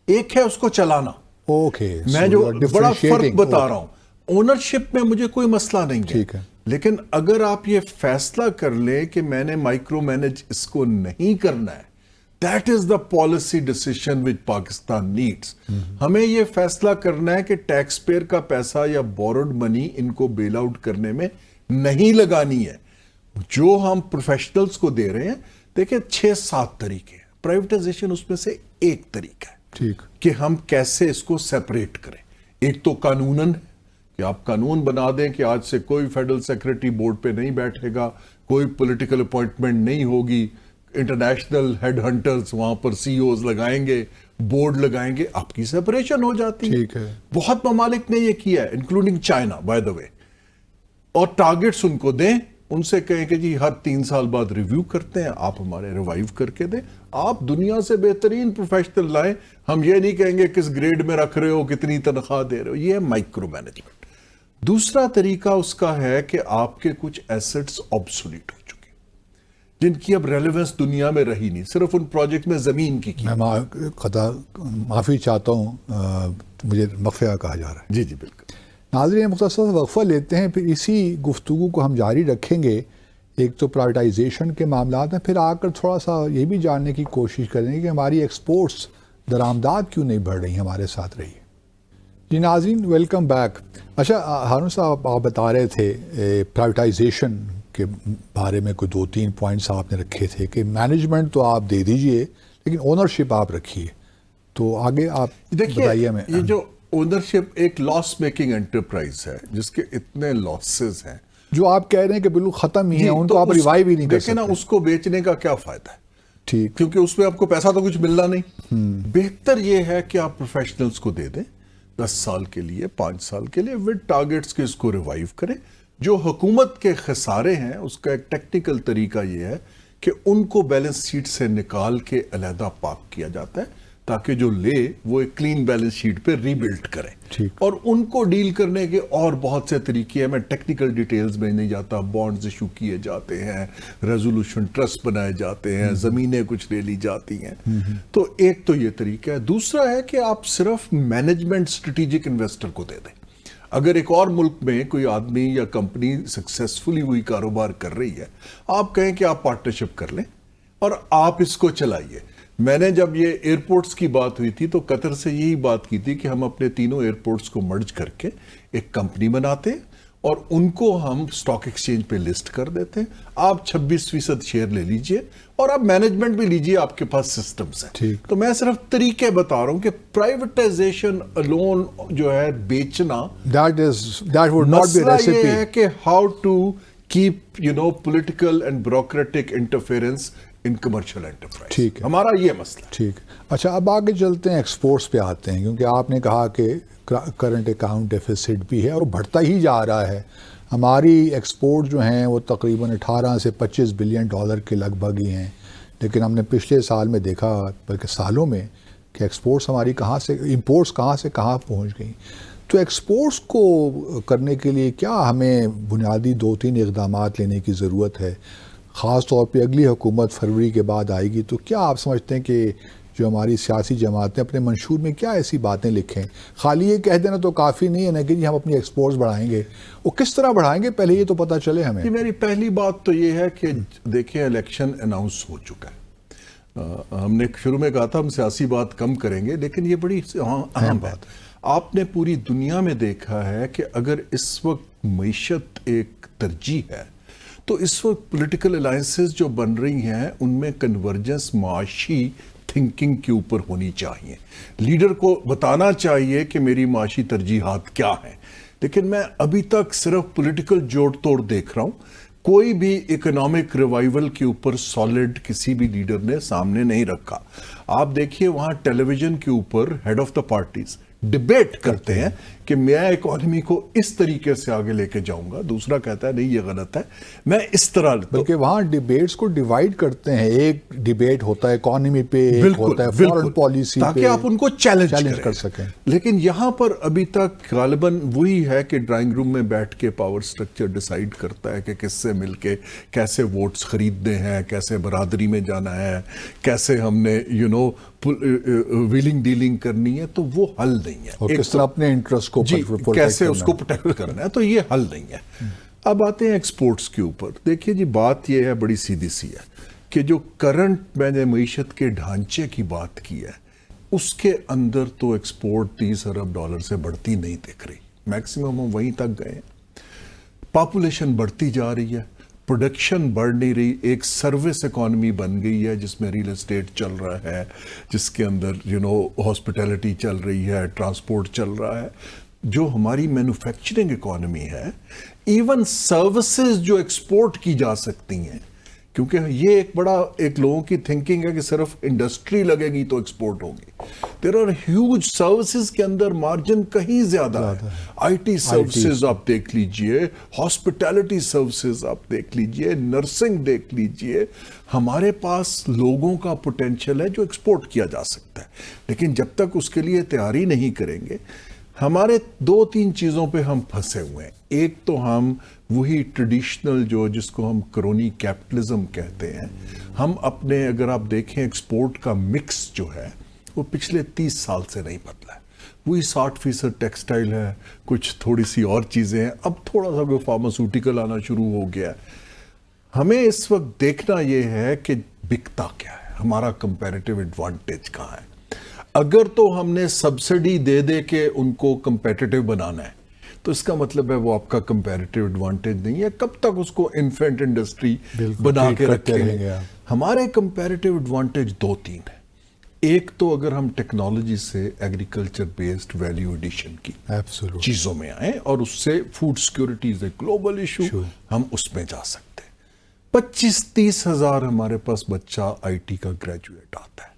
ایک ہے اس کو چلانا. اوکے, میں جو بڑا فرق بتا رہا ہوں, اونرشپ میں مجھے کوئی مسئلہ نہیں ہے, ٹھیک ہے, لیکن اگر آپ یہ فیصلہ کر لیں کہ میں نے مائکرو مینج اس کو نہیں کرنا ہے, that is the policy decision which Pakistan needs. ہمیں یہ فیصلہ کرنا ہے کہ ٹیکس پیئر کا پیسہ یا بورڈ منی ان کو بیل آؤٹ کرنے میں نہیں لگانی ہے. جو ہم پروفیشنلز کو دے رہے ہیں, دیکھیں 6-7 طریقے ہیں, پرائیویٹائزیشن اس میں سے ایک طریقہ ہے ٹھیک کہ ہم کیسے اس کو سیپریٹ کریں. ایک تو قانوناً کہ آپ قانون بنا دیں کہ آج سے کوئی فیڈرل سیکرٹری بورڈ پہ نہیں بیٹھے گا, کوئی پولیٹیکل اپوائنٹمنٹ نہیں ہوگی, انٹرنیشنل ہیڈ ہنٹرز وہاں پر سی اوز لگائیں گے, بورڈ لگائیں گے, آپ کی سیپریشن ہو جاتی ہے. ٹھیک ہے, بہت ممالک نے یہ کیا ہے انکلوڈنگ چائنا بائی دا وے. اور ٹارگٹس ان کو دیں, ان سے کہیں کہ جی ہر 3 سال بعد ریویو کرتے ہیں, آپ ہمارے ریوائیو کر کے دیں. آپ دنیا سے بہترین پروفیشنل لائیں, ہم یہ نہیں کہیں گے کس گریڈ میں رکھ رہے ہو, کتنی تنخواہ دے رہے ہو. یہ ہے مائکرو مینجمنٹ. دوسرا طریقہ اس کا ہے کہ آپ کے کچھ ایسٹس آبسولیٹ ہو چکے جن کی اب ریلیونس دنیا میں رہی نہیں, صرف ان پروجیکٹ میں زمین کی. میں معافی چاہتا ہوں, مجھے مخفیہ کہا جا رہا ہے. جی جی بالکل. ناظرین مختصر وقفہ لیتے ہیں, پھر اسی گفتگو کو ہم جاری رکھیں گے. ایک تو پرائیویٹائزیشن کے معاملات ہیں, پھر آ کر تھوڑا سا یہ بھی جاننے کی کوشش کریں گے کہ ہماری ایکسپورٹس درآمدات کیوں نہیں بڑھ رہی, ہمارے ساتھ رہی. جی ناظرین ویلکم بیک. اچھا ہارون صاحب, آپ بتا رہے تھے پرائیویٹائزیشن کے بارے میں کوئی 2-3 پوائنٹس آپ نے رکھے تھے کہ مینجمنٹ تو آپ دے دیجئے لیکن اونرشپ آپ رکھیے. تو آگے آپ بتائیے. ہمیں یہ جو اونرشپ ایک لاس میکنگ انٹرپرائز ہے جس کے اتنے لاسز ہیں جو آپ کہہ رہے ہیں کہ بالکل ختم ہی ہیں, ان کو آپ ریوائیو ہی نہیں کر سکتے. دیکھیں نا, اس کو بیچنے کا کیا فائدہ ہے, ٹھیک, کیونکہ اس میں آپ کو پیسہ تو کچھ ملنا نہیں. بہتر یہ ہے کہ آپ پروفیشنلز کو دے دیں 10 سال کے لیے, 5 سال کے لیے, ود ٹارگٹس کے اس کو ریوائیو کریں. جو حکومت کے خسارے ہیں اس کا ایک ٹیکنیکل طریقہ یہ ہے کہ ان کو بیلنس شیٹ سے نکال کے علیحدہ پاک کیا جاتا ہے تاکہ جو لے وہ ایک کلین بیلنس شیٹ پہ ری بلڈ کرے. اور ان کو ڈیل کرنے کے اور بہت سے طریقے ہیں, میں ٹیکنیکل ڈیٹیلز میں نہیں جاتا. بانڈز ایشو کیے جاتے ہیں, ریزولوشن ٹرسٹ بنائے جاتے ہیں, زمینیں کچھ لے لی جاتی ہیں. تو ایک تو یہ طریقہ ہے. دوسرا ہے کہ آپ صرف مینجمنٹ اسٹریٹجک انویسٹر کو دے دیں. اگر ایک اور ملک میں کوئی آدمی یا کمپنی سکسیسفلی ہوئی کاروبار کر رہی ہے, آپ کہیں کہ آپ پارٹنرشپ کر لیں اور آپ اس کو چلائیے. میں نے جب یہ ایئرپورٹس کی بات ہوئی تھی تو قطر سے یہی بات کی تھی کہ ہم اپنے تینوں ایئرپورٹس کو مرج کر کے ایک کمپنی بناتے ہیں اور ان کو ہم سٹاک ایکسچینج پہ لسٹ کر دیتے ہیں. آپ 26% شیئر لے لیجئے اور آپ مینجمنٹ بھی لیجئے, آپ کے پاس سسٹمز ہیں. تو میں صرف طریقے بتا رہا ہوں کہ پرائیویٹائزیشن الون جو ہے بیچنا, that would not be a recipe. مسئلہ یہ ہے کہ how to keep political and bureaucratic interference in commercial enterprise. ٹھیک ہے, ہمارا یہ مسئلہ. ٹھیک. اچھا اب آگے چلتے ہیں, ایکسپورٹس پہ آتے ہیں, کیونکہ آپ نے کہا کہ کرنٹ اکاؤنٹ ڈیفیسٹ بھی ہے اور بڑھتا ہی جا رہا ہے. ہماری ایکسپورٹ جو ہیں وہ تقریباً 18 سے 25 بلین ڈالر کے لگ بھگ ہی ہیں, لیکن ہم نے پچھلے سال میں دیکھا, بلکہ سالوں میں, کہ ایکسپورٹس ہماری کہاں سے, امپورٹس کہاں سے کہاں پہنچ گئیں. تو ایکسپورٹس کو کرنے کے لیے کیا ہمیں بنیادی 2-3 اقدامات لینے کی ضرورت ہے, خاص طور پہ اگلی حکومت فروری کے بعد آئے گی, تو کیا آپ سمجھتے ہیں کہ جو ہماری سیاسی جماعتیں اپنے منشور میں کیا ایسی باتیں لکھیں؟ خالی یہ کہہ دینا تو کافی نہیں ہے نا کہ جی ہم اپنی ایکسپورٹس بڑھائیں گے, وہ کس طرح بڑھائیں گے پہلے یہ تو پتہ چلے ہمیں. جی میری پہلی بات تو یہ ہے کہ دیکھیں الیکشن اناؤنس ہو چکا ہے. ہم نے شروع میں کہا تھا ہم سیاسی بات کم کریں گے, لیکن یہ بڑی اہم بات. آپ نے پوری دنیا میں دیکھا ہے کہ اگر اس وقت معیشت ایک ترجیح ہے تو اس وقت پولیٹیکل الائنسز جو بن رہی ہیں ان میں کنورجنس معاشی تھنکنگ کے اوپر ہونی چاہیے. لیڈر کو بتانا چاہیے کہ میری معاشی ترجیحات کیا ہیں, لیکن میں ابھی تک صرف پولیٹیکل جوڑ توڑ دیکھ رہا ہوں. کوئی بھی اکنامک ریوائیول کے اوپر سالڈ کسی بھی لیڈر نے سامنے نہیں رکھا. آپ دیکھیے وہاں ٹیلی ویژن کے اوپر head of the parties debate کرتے ہیں کہ میں اکانومی کو اس طریقے سے آگے لے کے جاؤں گا, دوسرا کہتا ہے نہیں یہ غلط ہے, میں اس طرح. بلکہ وہاں ڈیبیٹس کو ڈیوائیڈ کرتے ہیں, ایک ڈیبیٹ ہوتا ہے اکانومی پہ, ایک ہوتا ہے فورن پالیسی پہ, تاکہ آپ ان کو چیلنج کر سکیں. لیکن یہاں پر ابھی تک غالباً وہی ہے کہ ڈرائنگ روم میں بیٹھ کے پاور سٹرکچر ڈیسائیڈ کرتا ہے کہ کس سے مل کے کیسے ووٹس خریدنے ہیں, کیسے برادری میں جانا ہے, کیسے ہم نے ویلنگ ڈیلنگ کرنی ہے. تو وہ حل نہیں ہے, اور کس طرح اپنے انٹرسٹ کو کیسے اس کو پروٹیکٹ کرنا ہے. تو یہ حل نہیں ہے. اب آتے ہیں ایکسپورٹس کے اوپر. دیکھیے جی, بات یہ ہے بڑی سیدھی سی ہے کہ جو کرنٹ میں نے معیشت کے ڈھانچے کی بات کی ہے, اس کے اندر تو ایکسپورٹ $30 ارب سے بڑھتی نہیں دکھ رہی. میکسیمم ہم وہیں تک گئے ہیں. پاپولیشن بڑھتی جا رہی ہے, پروڈکشن بڑھ نہیں رہی. ایک سروس اکانومی بن گئی ہے جس میں ریل اسٹیٹ چل رہا ہے, جس کے اندر ہاسپٹیلٹی چل رہی ہے, ٹرانسپورٹ چل رہا ہے. جو ہماری مینوفیکچرنگ اکانومی ہے, ایون سروسز جو ایکسپورٹ کی جا سکتی ہیں, کیونکہ یہ ایک لوگوں کی تھنکنگ ہے کہ صرف انڈسٹری لگے گی تو ایکسپورٹ ہوگی. دیر آر ہیوج سروسز کے اندر مارجن کہیں زیادہ ہے. آئی ٹی سروسز آپ دیکھ لیجئے, ہاسپٹیلٹی سروسز آپ دیکھ لیجئے, نرسنگ دیکھ لیجئے. ہمارے پاس لوگوں کا پوٹینشل ہے جو ایکسپورٹ کیا جا سکتا ہے. لیکن جب تک اس کے لیے تیاری نہیں کریں گے, ہمارے 2-3 چیزوں پہ ہم پھنسے ہوئے ہیں. ایک تو ہم وہی ٹریڈیشنل جس کو ہم کرونی کیپٹلزم کہتے ہیں, ہم اپنے اگر آپ دیکھیں ایکسپورٹ کا مکس جو ہے وہ پچھلے 30 سال سے نہیں بدلا ہے. وہی 60% ٹیکسٹائل ہے, کچھ تھوڑی سی اور چیزیں ہیں. اب تھوڑا سا کوئی فارماسیوٹیکل آنا شروع ہو گیا ہے. ہمیں اس وقت دیکھنا یہ ہے کہ بکتا کیا ہے, ہمارا کمپیریٹیو ایڈوانٹیج کہاں ہے. اگر تو ہم نے سبسڈی دے دے کے ان کو کمپیٹیٹیو بنانا ہے تو اس کا مطلب ہے وہ آپ کا کمپیریٹیو ایڈوانٹیج نہیں ہے. کب تک اس کو انفینٹ انڈسٹری بنا کے رکھیں گے. ہمارے کمپیریٹیو ایڈوانٹیج 2-3 ہیں. ایک تو اگر ہم ٹیکنالوجی سے ایگریکلچر بیسڈ ویلیو ایڈیشن کی چیزوں میں آئیں, اور اس سے food security is a global issue, ہم اس میں جا سکتے ہیں. 25-30 ہزار ہمارے پاس بچہ آئی ٹی کا گریجویٹ آتا ہے.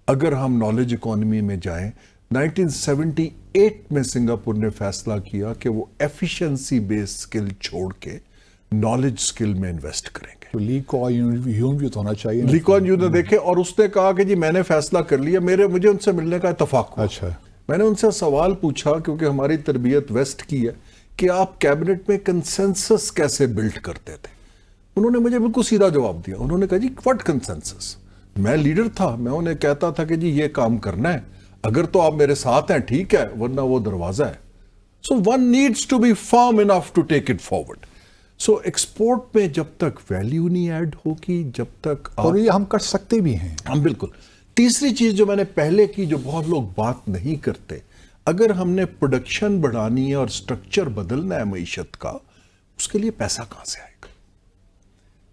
اگر ہم نالج اکانومی میں جائیں, 1978 میں سنگاپور نے فیصلہ کیا کہ وہ ایفیشنسی بیس سکل چھوڑ کے نالج سکل میں انویسٹ کریں گے. تو لی کوان یون بھی تو ہونا چاہیے. لی کوان یون نے دیکھے, اور اس نے کہا کہ جی میں نے فیصلہ کر لیا. مجھے ان سے ملنے کا اتفاق ہوا. اچھا, میں نے ان سے سوال پوچھا, کیونکہ ہماری تربیت ویسٹ کی ہے, کہ آپ کیبنٹ میں کنسنسس کیسے بلڈ کرتے تھے. انہوں نے مجھے بالکل سیدھا جواب دیا. انہوں نے کہا جی واٹ کنسنسس. میں لیڈر تھا, میں انہیں کہتا تھا کہ جی یہ کام کرنا ہے, اگر تو آپ میرے ساتھ ہیں ٹھیک ہے, ورنہ وہ دروازہ ہے. So one needs to be firm enough to take it forward. So export میں جب تک ویلیو نہیں ایڈ ہوگی, جب تک, اور یہ ہم کر سکتے بھی ہیں ہم بالکل. تیسری چیز جو میں نے پہلے کی, جو بہت لوگ بات نہیں کرتے, اگر ہم نے پروڈکشن بڑھانی ہے اور سٹرکچر بدلنا ہے معیشت کا, اس کے لیے پیسہ کہاں سے آئے گا.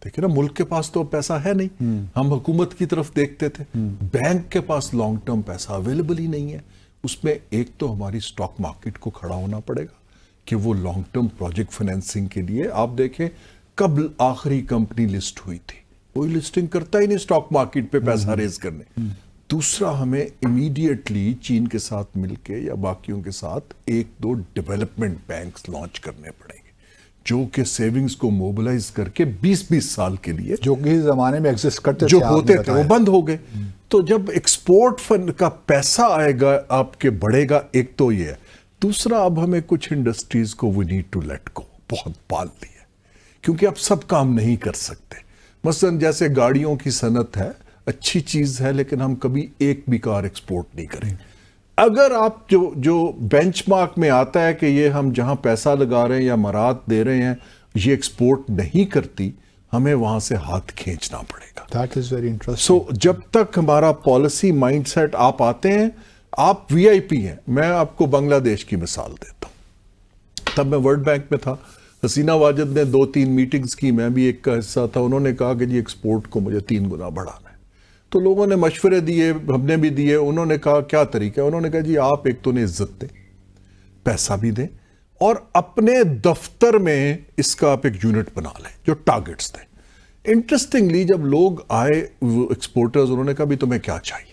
دیکھیں نا, ملک کے پاس تو پیسہ ہے نہیں. ہم حکومت کی طرف دیکھتے تھے, بینک کے پاس لانگ ٹرم پیسہ اویلیبل ہی نہیں ہے. اس میں ایک تو ہماری سٹاک مارکیٹ کو کھڑا ہونا پڑے گا کہ وہ لانگ ٹرم پروجیکٹ فائنینسنگ کے لیے, آپ دیکھیں کب آخری کمپنی لسٹ ہوئی تھی, کوئی لسٹنگ کرتا ہی نہیں سٹاک مارکیٹ پہ پیسہ ریز کرنے. دوسرا, ہمیں امیڈیٹلی چین کے ساتھ مل کے یا باقیوں کے ساتھ 1-2 ڈیولپمنٹ بینکس لانچ کرنے پڑیں گے, جو کہ سیونگز کو موبلائز کر کے 20-20 سال کے لیے, جو کہ زمانے میں ایگزسٹ کرتے جو ہوتے تھے وہ بند ہو گئے. تو جب ایکسپورٹ فنڈ کا پیسہ آئے گا آپ کے بڑھے گا. ایک تو یہ ہے. دوسرا, اب ہمیں کچھ انڈسٹریز کو we need to let go, بہت پال لی ہے, کیونکہ اب سب کام نہیں کر سکتے. مثلا جیسے گاڑیوں کی صنعت ہے, اچھی چیز ہے, لیکن ہم کبھی ایک بھی کار ایکسپورٹ نہیں کریں. اگر آپ جو بینچ مارک میں آتا ہے کہ یہ ہم جہاں پیسہ لگا رہے ہیں یا مراد دے رہے ہیں یہ ایکسپورٹ نہیں کرتی, ہمیں وہاں سے ہاتھ کھینچنا پڑے گا. That is very interesting. سو جب تک ہمارا پالیسی مائنڈ سیٹ, آپ آتے ہیں, آپ وی آئی پی ہیں. میں آپ کو بنگلہ دیش کی مثال دیتا ہوں. تب میں ورلڈ بینک میں تھا, حسینہ واجد نے 2-3 میٹنگز کی, میں بھی ایک کا حصہ تھا. انہوں نے کہا کہ جی ایکسپورٹ کو مجھے 3 گنا بڑھانا ہے. تو لوگوں نے مشورے دیے, ہم نے بھی دیے. انہوں نے کہا کیا طریقہ ہے. انہوں نے کہا جی آپ ایک تو انہیں عزت دیں, پیسہ بھی دیں, اور اپنے دفتر میں اس کا آپ ایک یونٹ بنا لیں جو ٹارگٹس دیں. انٹرسٹنگلی جب لوگ آئے ایکسپورٹرز, انہوں نے کہا بھی تمہیں کیا چاہیے.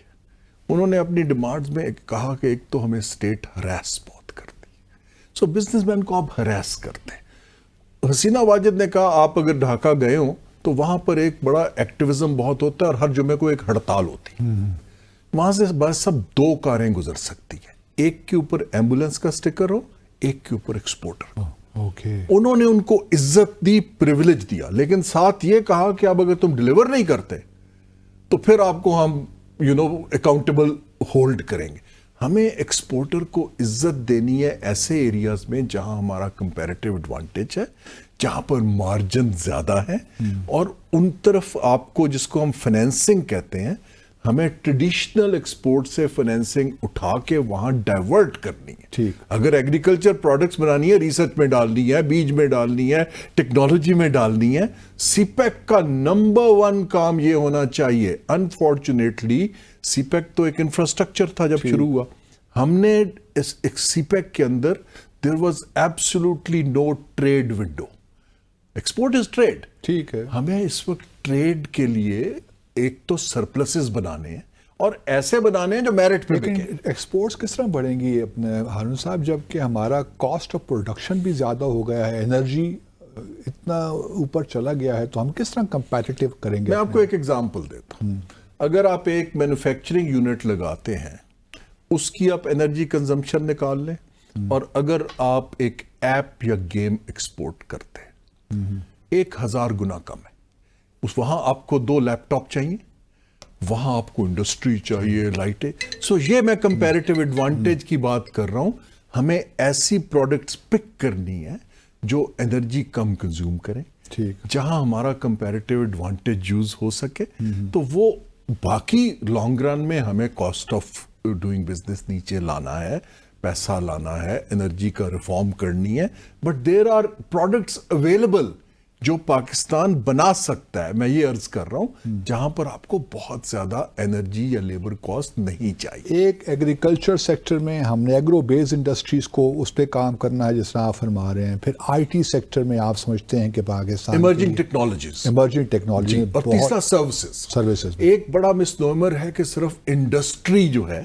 انہوں نے اپنی ڈیمانڈز میں کہا کہ ایک تو ہمیں اسٹیٹ ہراس بہت کرتی ہے، سو بزنس مین کو آپ ہراس کرتے ہیں۔ حسینہ واجد نے کہا آپ اگر ڈھاکہ گئے ہوں تو وہاں پر ایک بڑا ایکٹیویزم بہت ہوتا ہے اور ہر جمعے کو ایک ہڑتال ہوتی ہے، وہاں سے بس سب 2 کاریں گزر سکتی ہیں، ایک کے اوپر ایمبولینس کا سٹیکر ہو، ایک کے اوپر ایکسپورٹر۔ اوکے، انہوں نے ان کو عزت دی، پریویلیج دیا، لیکن ساتھ یہ کہا کہ اب اگر تم ڈیلیور نہیں کرتے تو پھر آپ کو ہم اکاؤنٹیبل ہولڈ کریں گے۔ ہمیں ایکسپورٹر کو عزت دینی ہے ایسے ایریاز میں جہاں ہمارا کمپیریٹیو ایڈوانٹیج ہے، جہاں پر مارجن زیادہ ہے، اور ان طرف آپ کو جس کو ہم فائنینسنگ کہتے ہیں، ہمیں ٹریڈیشنل ایکسپورٹ سے فائنینسنگ اٹھا کے وہاں ڈائیورٹ کرنی ہے۔ ٹھیک، اگر ایگریکلچر پروڈکٹس بنانی ہے، ریسرچ میں ڈالنی ہے، بیج میں ڈالنی ہے، ٹیکنالوجی میں ڈالنی ہے، سی پیک کا نمبر 1 کام یہ ہونا چاہیے۔ انفارچونیٹلی سی پیک تو ایک انفراسٹرکچر تھا جب شروع ہوا، ہم نے ایک سی پیک کے اندر there was absolutely no trade window. Export is trade, ٹھیک ہے۔ ہمیں اس وقت ٹریڈ کے لیے ایک تو سرپلسز بنانے ہیں اور ایسے بنانے ہیں جو میرٹ پہ لیکن بکیں۔ ایکسپورٹس کس طرح بڑھیں گی اپنے ہارون صاحب، جب کہ ہمارا کاسٹ آف پروڈکشن بھی زیادہ ہو گیا ہے، انرجی اتنا اوپر چلا گیا ہے، تو ہم کس طرح کمپیٹیٹیو کریں گے؟ میں آپ کو ایک ایگزامپل دیتا ہوں۔ اگر آپ ایک مینوفیکچرنگ یونٹ لگاتے ہیں، اس کی آپ انرجی کنزمپشن نکال لیں، اور اگر آپ ایک ایپ یا گیم ایکسپورٹ کرتے ہیں، 1000 گنا کم ہے۔ وہاں آپ کو 2 لیپ ٹاپ چاہیے، وہاں آپ کو انڈسٹری چاہیے، لائٹیں۔ سو یہ میں کمپیریٹیو ایڈوانٹیج کی بات کر رہا ہوں۔ ہمیں ایسی پروڈکٹس پک کرنی ہے جو انرجی کم کنزیوم کریں، ٹھیک، جہاں ہمارا کمپیریٹیو ایڈوانٹیج یوز ہو سکے، تو وہ باقی لانگ رن میں ہمیں کاسٹ آف ڈوئنگ بزنس نیچے لانا ہے، پیسہ لانا ہے، انرجی کا ریفارم کرنی ہے۔ But there are products available جو پاکستان بنا سکتا ہے، میں یہ عرض کر رہا ہوں، جہاں پر آپ کو بہت زیادہ انرجی یا لیبر کاسٹ نہیں چاہیے۔ ایک ایگریکلچر سیکٹر میں ہم نے ایگرو بیس انڈسٹریز کو اس پہ کام کرنا ہے جس طرح آپ فرما رہے ہیں، پھر آئی ٹی سیکٹر میں آپ سمجھتے ہیں کہ Pakistan emerging technologies, emerging technology, اور تیسرا سروسز۔ ایک بڑا مسنومر ہے کہ صرف انڈسٹری جو ہے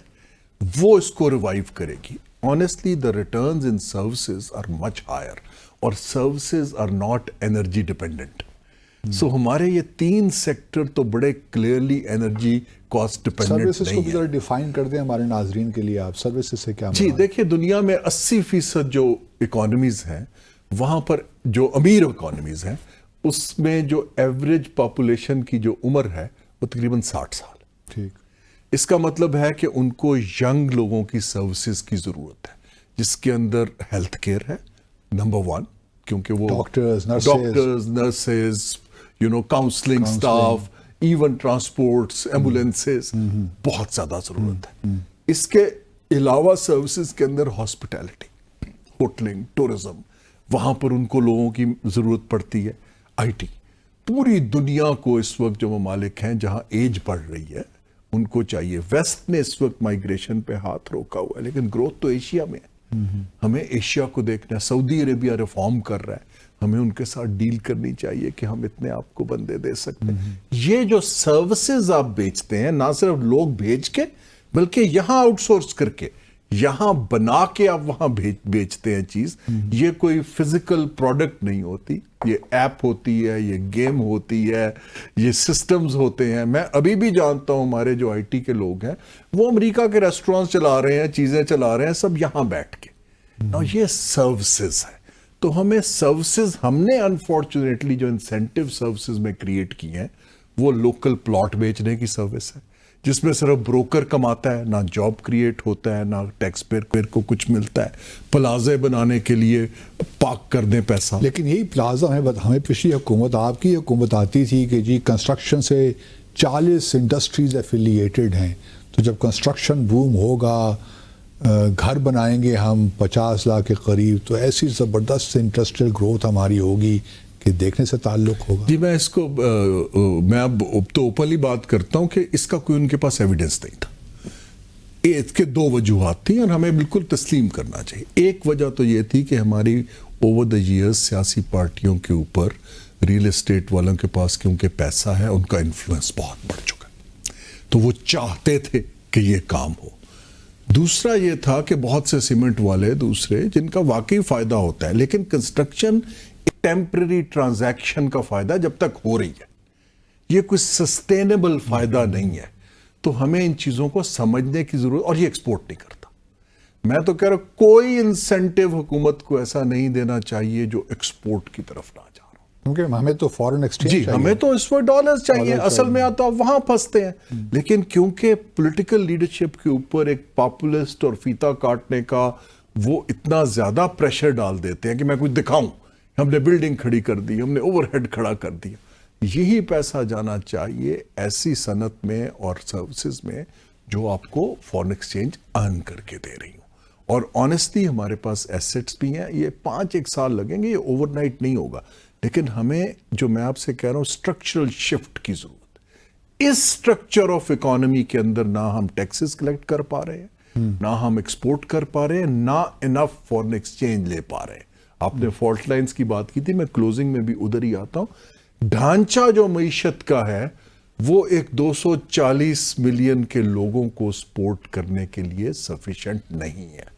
وہ اس کو ریوائیو کرے گی۔ Honestly, the returns in services are much higher, اور services are not energy dependent. So ہمارے یہ 3 سیکٹر تو بڑے clearly energy cost dependent services کو نہیں بھی ہے۔ ذرا ڈیفائن کر دیں ہمارے ناظرین کے لیے، آپ سروسز سے کیا جی دیکھیے، دنیا میں 80% جو اکانومیز ہیں، وہاں پر جو امیر اکانومیز ہیں، اس میں جو ایوریج پاپولیشن کی جو عمر ہے وہ تقریباً 60 سال۔ ٹھیک، اس کا مطلب ہے کہ ان کو ینگ لوگوں کی سروسز کی ضرورت ہے، جس کے اندر ہیلتھ کیئر ہے نمبر 1، کیونکہ وہ doctors, nurses, counselling staff, even transports, ambulances, بہت زیادہ ضرورت ہے۔ اس کے علاوہ سروسز کے اندر ہاسپٹیلٹی، ہوٹلنگ، ٹورزم، وہاں پر ان کو لوگوں کی ضرورت پڑتی ہے۔ آئی ٹی، پوری دنیا کو اس وقت جو ممالک ہیں جہاں ایج بڑھ رہی ہے ان کو چاہیے۔ ویسٹ نے اس وقت مائیگریشن پہ ہاتھ روکا ہوا ہے، لیکن گروتھ تو ایشیا میں ہے۔ ہمیں ایشیا کو دیکھنا ہے، سعودی عربیہ ریفارم کر رہا ہے، ہمیں ان کے ساتھ ڈیل کرنی چاہیے کہ ہم اتنے آپ کو بندے دے سکتے ہیں۔ یہ جو سروسز آپ بیچتے ہیں، نہ صرف لوگ بھیج کے بلکہ یہاں آؤٹ سورس کر کے، یہاں بنا کے آپ وہاں بیچتے ہیں چیز، یہ کوئی فزیکل پروڈکٹ نہیں ہوتی، یہ ایپ ہوتی ہے، یہ گیم ہوتی ہے، یہ سسٹمز ہوتے ہیں۔ میں ابھی بھی جانتا ہوں ہمارے جو آئی ٹی کے لوگ ہیں وہ امریکہ کے ریسٹورانٹس چلا رہے ہیں، چیزیں چلا رہے ہیں، سب یہاں بیٹھ کے۔ یہ سروسز ہے، تو ہمیں سروسز، ہم نے انفارچونیٹلی جو انسینٹیو سروسز میں کریٹ کی ہیں وہ لوکل پلاٹ بیچنے کی سروس ہے، جس میں صرف بروکر کماتا ہے، نہ جاب کریٹ ہوتا ہے، نہ ٹیکس پیئر کو کچھ ملتا ہے۔ پلازے بنانے کے لیے پارک کر دیں پیسہ۔ لیکن یہی پلازا ہمیں پچھلی حکومت، آپ کی حکومت آتی تھی کہ جی کنسٹرکشن سے 40 انڈسٹریز ایفیلیٹڈ ہیں، تو جب کنسٹرکشن بوم ہوگا، گھر بنائیں گے ہم 50 لاکھ کے قریب، تو ایسی زبردست انڈسٹریل گروتھ ہماری ہوگی کہ دیکھنے سے تعلق ہوگا۔ جی میں اس کو میں اب تو اوپنلی بات کرتا ہوں کہ اس کا کوئی ان کے پاس ایویڈنس نہیں تھا۔ اس کے 2 وجوہات تھیں اور ہمیں بالکل تسلیم کرنا چاہیے۔ ایک وجہ تو یہ تھی کہ ہماری اوور دا ایئرز سیاسی پارٹیوں کے اوپر، ریل اسٹیٹ والوں کے پاس کیونکہ پیسہ ہے، ان کا انفلوئنس بہت بڑھ چکا ہے، تو وہ چاہتے تھے کہ یہ کام ہو. دوسرا یہ تھا کہ بہت سے سیمنٹ والے دوسرے جن کا واقعی فائدہ ہوتا ہے, لیکن کنسٹرکشن ٹیمپرری ٹرانزیکشن کا فائدہ جب تک ہو رہی ہے, یہ کوئی سسٹینیبل فائدہ نہیں ہے. تو ہمیں ان چیزوں کو سمجھنے کی ضرورت, اور یہ ایکسپورٹ نہیں کرتا. میں تو کہہ رہا ہوں کوئی انسینٹیو حکومت کو ایسا نہیں دینا چاہیے جو ایکسپورٹ کی طرف نہ جا رہا ہو. کیونکہ ہمیں تو فورن ایکسچینج جی, ہمیں تو اس وقت ڈالرز چاہیے اصل میں, آتا وہاں پھنستے ہیں. لیکن کیونکہ پولیٹیکل لیڈرشپ کے اوپر ایک پاپولسٹ اور فیتا کاٹنے کا وہ اتنا زیادہ پریشر ڈال دیتے ہیں کہ میں کچھ دکھاؤں, ہم نے بلڈنگ کھڑی کر دی, ہم نے اوور ہیڈ کھڑا کر دیا. یہی پیسہ جانا چاہیے ایسی صنعت میں اور سروسز میں جو آپ کو فورن ایکسچینج ارن کر کے دے رہی ہوں. اور آنیسٹلی ہمارے پاس ایسٹس بھی ہیں, یہ 5-1 سال لگیں گے, یہ اوور نائٹ نہیں ہوگا. لیکن ہمیں جو میں آپ سے کہہ رہا ہوں اسٹرکچرل شفٹ کی ضرورت ہے. اس اسٹرکچر آف اکانومی کے اندر نہ ہم ٹیکسز کلیکٹ کر پا رہے ہیں, نہ ہم ایکسپورٹ کر پا رہے ہیں, نہ انف فورن ایکسچینج لے پا رہے ہیں. آپ نے فالٹ لائنز کی بات کی تھی, میں کلوزنگ میں بھی ادھر ہی آتا ہوں. ڈھانچہ جو معیشت کا ہے وہ ایک 240 ملین کے لوگوں کو سپورٹ کرنے کے لیے سفیشنٹ نہیں ہے.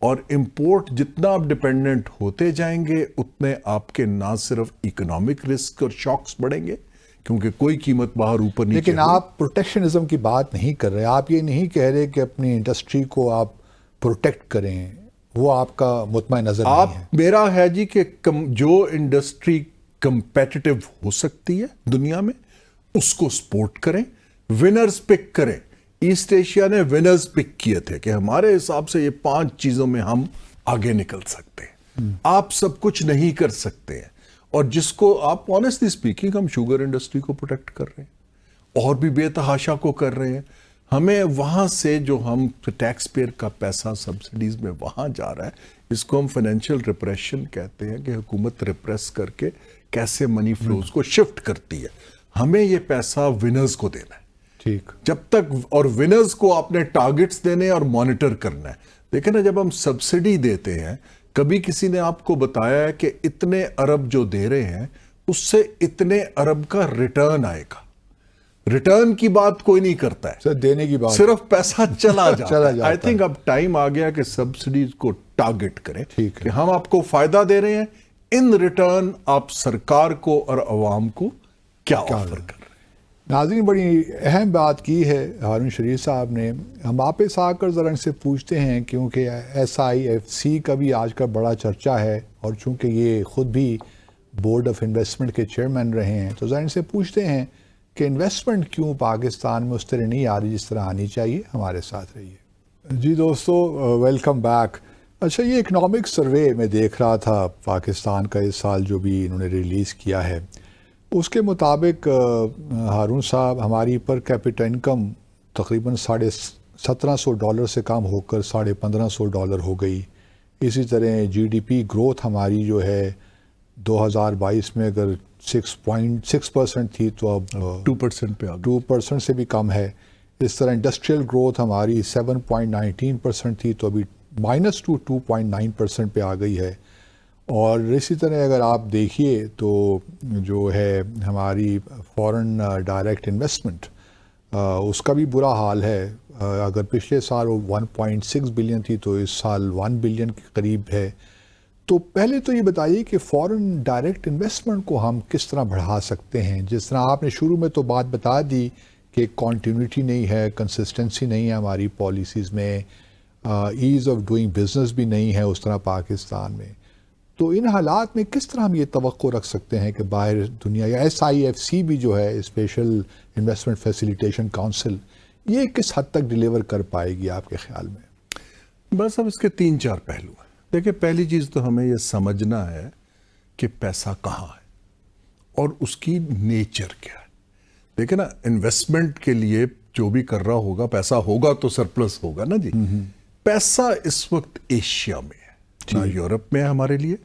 اور امپورٹ جتنا آپ ڈیپینڈنٹ ہوتے جائیں گے اتنے آپ کے نہ صرف اکنامک رسک اور شاکس بڑھیں گے, کیونکہ کوئی قیمت باہر اوپر نیچے. لیکن آپ پروٹیکشنزم کی بات نہیں کر رہے, آپ یہ نہیں کہہ رہے کہ اپنی انڈسٹری کو آپ پروٹیکٹ کریں, وہ آپ کا مطمئن نظر نہیں ہے. میرا ہے جی کہ جو انڈسٹری کمپیٹیٹو ہو سکتی ہے دنیا میں اس کو سپورٹ کریں, ونرز پک کریں. ایسٹ ایشیا نے ونرز پک کیے تھے کہ ہمارے حساب سے یہ 5 چیزوں میں ہم آگے نکل سکتے ہیں. آپ سب کچھ نہیں کر سکتے ہیں. اور جس کو آپ آنیسٹلی سپیکنگ, ہم شوگر انڈسٹری کو پروٹیکٹ کر رہے ہیں اور بھی بے تحاشا کو کر رہے ہیں. ہمیں وہاں سے جو ہم ٹیکس پیئر کا پیسہ سبسڈیز میں وہاں جا رہا ہے, اس کو ہم فائنینشیل ریپریشن کہتے ہیں کہ حکومت ریپریس کر کے کیسے منی فلوز کو شفٹ کرتی ہے. ہمیں یہ پیسہ ونرز کو دینا ہے. ٹھیک, جب تک, اور ونرز کو آپ نے ٹارگٹس دینے اور مانیٹر کرنا ہے. دیکھیں نا, جب ہم سبسڈی دیتے ہیں, کبھی کسی نے آپ کو بتایا ہے کہ اتنے ارب جو دے رہے ہیں اس سے اتنے ارب کا ریٹرن آئے گا. ریٹرن کی بات کوئی نہیں کرتا ہے, سر دینے کی بات, صرف پیسہ چلا جاتا ہے. جاتا آئی تھنک اب ٹائم آ گیا کہ سبسڈیز کو ٹارگٹ کریں ٹھیک کہ ہم آپ کو فائدہ دے رہے ہیں, ان ریٹرن آپ سرکار کو اور عوام کو کیا آفر کر رہے ہیں. ناظرین بڑی اہم بات کی ہے ہارون شریف صاحب نے. ہم واپس آ کر ذرا ان سے پوچھتے ہیں, کیونکہ SIFC کا بھی آج کا بڑا چرچا ہے, اور چونکہ یہ خود بھی بورڈ آف انویسٹمنٹ کے چیئرمین رہے ہیں, تو ذرا ان سے پوچھتے ہیں کہ انویسٹمنٹ کیوں پاکستان میں اس طرح نہیں آ رہی جس طرح آنی چاہیے. ہمارے ساتھ رہیے. جی دوستو, ویلکم بیک. اچھا, یہ اکنامک سروے میں دیکھ رہا تھا پاکستان کا اس سال جو بھی انہوں نے ریلیز کیا ہے, اس کے مطابق ہارون صاحب ہماری پر کیپٹا انکم تقریباً $1750 سے کم ہو کر $1550 ہو گئی. اسی طرح GDP گروتھ ہماری جو ہے 2022 میں اگر 6.6% تھی تو اب 2% پہ 2% سے بھی کم ہے. اس طرح انڈسٹریل گروتھ ہماری 7.19% تھی تو ابھی -2.9% پہ آ گئی ہے. اور اسی طرح اگر آپ دیکھیے تو جو ہے ہماری فورن ڈائریکٹ انویسٹمنٹ, اس کا بھی برا حال ہے. اگر پچھلے سال وہ 1.6 بلین تھی تو اس سال 1 بلین کے قریب ہے. تو پہلے تو یہ بتائیے کہ فورن ڈائریکٹ انویسٹمنٹ کو ہم کس طرح بڑھا سکتے ہیں. جس طرح آپ نے شروع میں تو بات بتا دی کہ کنٹینیوٹی نہیں ہے, کنسسٹنسی نہیں ہے ہماری پالیسیز میں, ایز آف ڈوئنگ بزنس بھی نہیں ہے اس طرح پاکستان میں. تو ان حالات میں کس طرح ہم یہ توقع رکھ سکتے ہیں کہ باہر دنیا, یا SIFC بھی جو ہے اسپیشل انویسٹمنٹ فیسیلیٹیشن کونسل, یہ کس حد تک ڈیلیور کر پائے گی آپ کے خیال میں؟ بس اب اس کے 3-4 پہلو ہیں. دیکھیں, پہلی چیز تو ہمیں یہ سمجھنا ہے کہ پیسہ کہاں ہے اور اس کی نیچر کیا ہے. دیکھیں نا, انویسٹمنٹ کے لیے جو بھی کر رہا ہوگا, پیسہ ہوگا تو سرپلس ہوگا نا جی. پیسہ اس وقت ایشیا میں ہے, نہ یورپ میں ہے ہمارے لیے,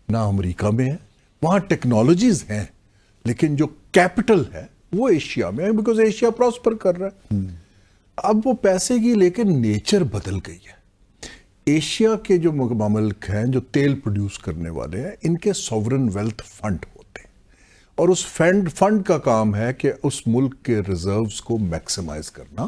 نہ امریکہ میں ہے. وہاں ٹیکنالوجیز ہیں لیکن جو کیپٹل ہے وہ ایشیا میں ہے, بیکاز ایشیا پراسپر کر رہا ہے. اب وہ پیسے کی لیکن نیچر بدل گئی ہے. ایشیا کے جو ممالک ہیں جو تیل پروڈیوس کرنے والے ہیں, ان کے سوورن ویلتھ فنڈ ہوتے ہیں, اور اس فنڈ کا کام ہے کہ اس ملک کے ریزروز کو میکسیمائز کرنا,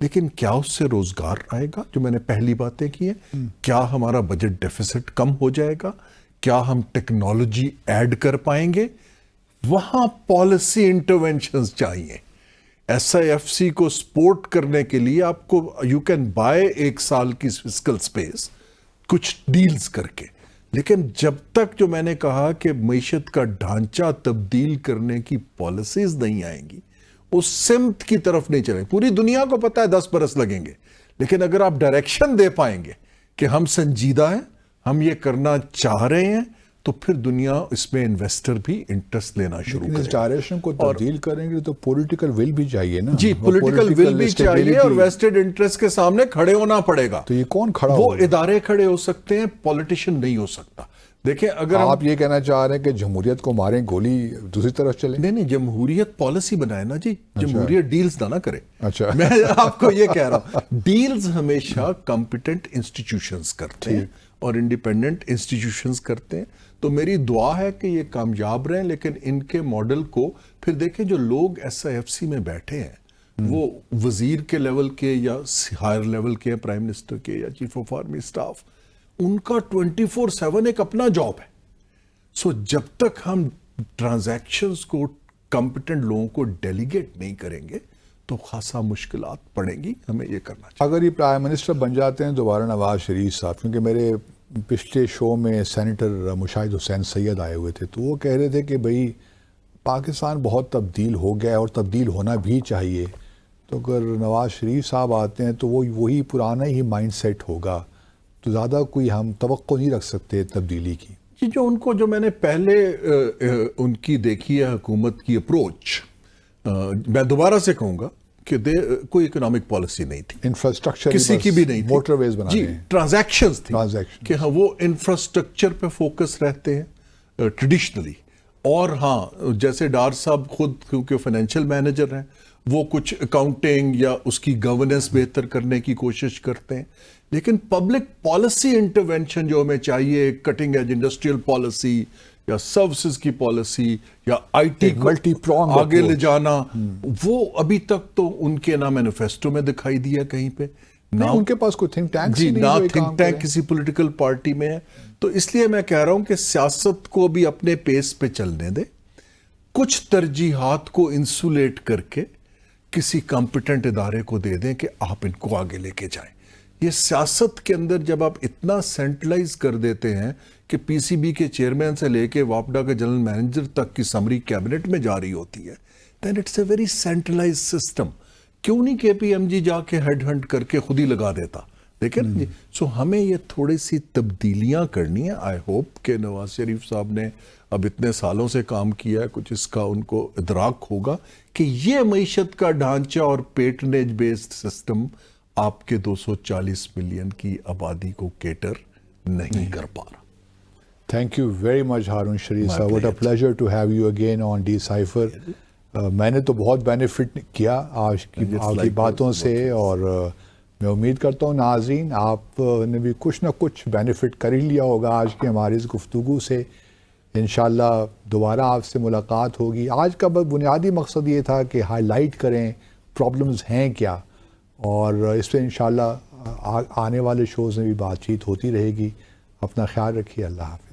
لیکن کیا اس سے روزگار آئے گا؟ جو میں نے پہلی باتیں کی ہیں، کیا ہمارا بجٹ ڈیفیسٹ کم ہو جائے گا؟ کیا ہم ٹیکنالوجی ایڈ کر پائیں گے؟ وہاں پالیسی انٹرونشنز چاہیے. ایس آئی ایف سی کو سپورٹ کرنے کے لیے آپ کو یو کین بائی 1 سال کی فسکل سپیس کچھ ڈیلز کر کے، لیکن جب تک جو میں نے کہا کہ معیشت کا ڈھانچہ تبدیل کرنے کی پالیسیز نہیں آئیں گی، اس سمت کی طرف نہیں چلیں. پوری دنیا کو پتا ہے 10 برس لگیں گے، لیکن اگر آپ ڈائریکشن دے پائیں گے کہ ہم سنجیدہ ہیں، ہم یہ کرنا چاہ رہے ہیں، تو پھر دنیا اس میں انویسٹر بھی انٹرسٹ لینا شروع اس کرے. ڈائریکشن کو تبدیل کریں گے تو پولیٹیکل ول بھی چاہیے نا. جی، پولیٹیکل ول بھی چاہیے اور ویسٹڈ انٹرسٹ کے سامنے کھڑے ہونا پڑے گا. تو یہ کون کھڑا وہ ہوگا؟ ادارے کھڑے ہو سکتے ہیں، پولیٹیشین نہیں ہو سکتا. دیکھیں، اگر آپ یہ کہنا چاہ رہے ہیں کہ جمہوریت کو ماریں، گولی دوسری طرف چلے؟ نہیں، جمہوریت پالیسی بنائے نا جی، جمہوریت ڈیلز نہ کرے. اچھا، میں آپ کو یہ کہہ رہا ہوں، ڈیلز ہمیشہ کمپیٹنٹ انسٹیٹیوشنز کرتے ہیں اور انڈیپینڈنٹ انسٹیٹیوشنز کرتے ہیں. تو میری دعا ہے کہ یہ کامیاب رہیں، لیکن ان کے ماڈل کو پھر دیکھیں. جو لوگ ایس آئی ایف سی میں بیٹھے ہیں وہ وزیر کے لیول کے یا ہائر لیول کے، پرائم منسٹر کے یا چیف آف آرمی سٹاف، ان کا 24/7 ایک اپنا جاب ہے. سو جب تک ہم ٹرانزیکشنز کو کمپیٹنٹ لوگوں کو ڈیلیگیٹ نہیں کریں گے تو خاصا مشکلات پڑیں گی. ہمیں یہ کرنا چاہیے. اگر یہ پرائم منسٹر بن جاتے ہیں دوبارہ نواز شریف صاحب، کیونکہ میرے پچھلے شو میں سینیٹر مشاہد حسین سید آئے ہوئے تھے، تو وہ کہہ رہے تھے کہ بھئی پاکستان بہت تبدیل ہو گیا ہے اور تبدیل ہونا بھی چاہیے. تو اگر نواز شریف صاحب آتے ہیں تو وہ وہی پرانا ہی مائنڈ سیٹ ہوگا، تو زیادہ کوئی ہم توقع نہیں رکھ سکتے تبدیلی کی. جو ان کو، جو میں نے پہلے ان کی دیکھی ہے حکومت کی اپروچ، میں دوبارہ سے کہوں گا کہ کوئی اکنامک پالیسی نہیں تھی، انفراسٹرکچر کسی کی بھی نہیں تھی. موٹر ویز بنا جی، رہے ہیں، ٹرانزیکشنز تھی کہ ہاں وہ انفراسٹرکچر پہ فوکس رہتے ہیں ٹریڈیشنلی. اور ہاں، جیسے ڈار صاحب خود کیونکہ فائنینشیل مینیجر ہیں، وہ کچھ اکاؤنٹنگ یا اس کی گورننس بہتر کرنے کی کوشش کرتے ہیں. لیکن پبلک پالیسی انٹرونشن جو ہمیں چاہیے، کٹنگ ایج انڈسٹریل پالیسی یا سروسز کی پالیسی یا آئی ٹی کو آگے لے جانا، وہ ابھی تک تو ان کے نہ مینیفیسٹو میں دکھائی دیا کہیں پہ، نہ ان کے پاس کوئی تھنک ٹینک، جی، نہ تھنک ٹینک کسی پولیٹیکل پارٹی میں ہے. تو اس لیے میں کہہ رہا ہوں کہ سیاست کو بھی اپنے پیس پہ چلنے دے، کچھ ترجیحات کو انسولیٹ کر کے کسی کمپیٹنٹ ادارے کو دے دیں کہ آپ ان کو آگے لے کے جائیں. یہ سیاست کے اندر جب آپ اتنا سینٹرلائز کر دیتے ہیں کہ پی سی بی کے چیئرمین سے لے کے واپڈا کے جنرل مینیجر تک کی سمری کیبنٹ میں جاری ہوتی ہے، then it's a very centralized system. کیوں نہیں کے پی ایم جی جا کے ہیڈ ہنٹ کر کے خود ہی لگا دیتا؟ دیکھیں نا جی. سو ہمیں یہ تھوڑی سی تبدیلیاں کرنی ہیں. آئی ہوپ کہ نواز شریف صاحب نے اب اتنے سالوں سے کام کیا ہے، کچھ اس کا ان کو ادراک ہوگا کہ یہ معیشت کا ڈھانچہ اور پیٹرنیج بیسڈ سسٹم آپ کے 240 ملین کی آبادی کو کیٹر نہیں کر پا رہا. Thank you very much Haroon Sharif صاحب. What a pleasure to have you again on the Cipher. میں نے تو بہت بینیفٹ کیا آج کی باتوں سے، اور میں امید کرتا ہوں ناظرین آپ نے بھی کچھ نہ کچھ بینیفٹ کر ہی لیا ہوگا آج کی ہماری اس گفتگو سے. انشاءاللہ دوبارہ آپ سے ملاقات ہوگی. آج کا بنیادی مقصد یہ تھا کہ ہائی لائٹ کریں پرابلمز ہیں کیا، اور اس پہ انشاءاللہ آنے والے شوز میں بھی بات چیت ہوتی رہے گی. اپنا خیال رکھیے. اللہ حافظ.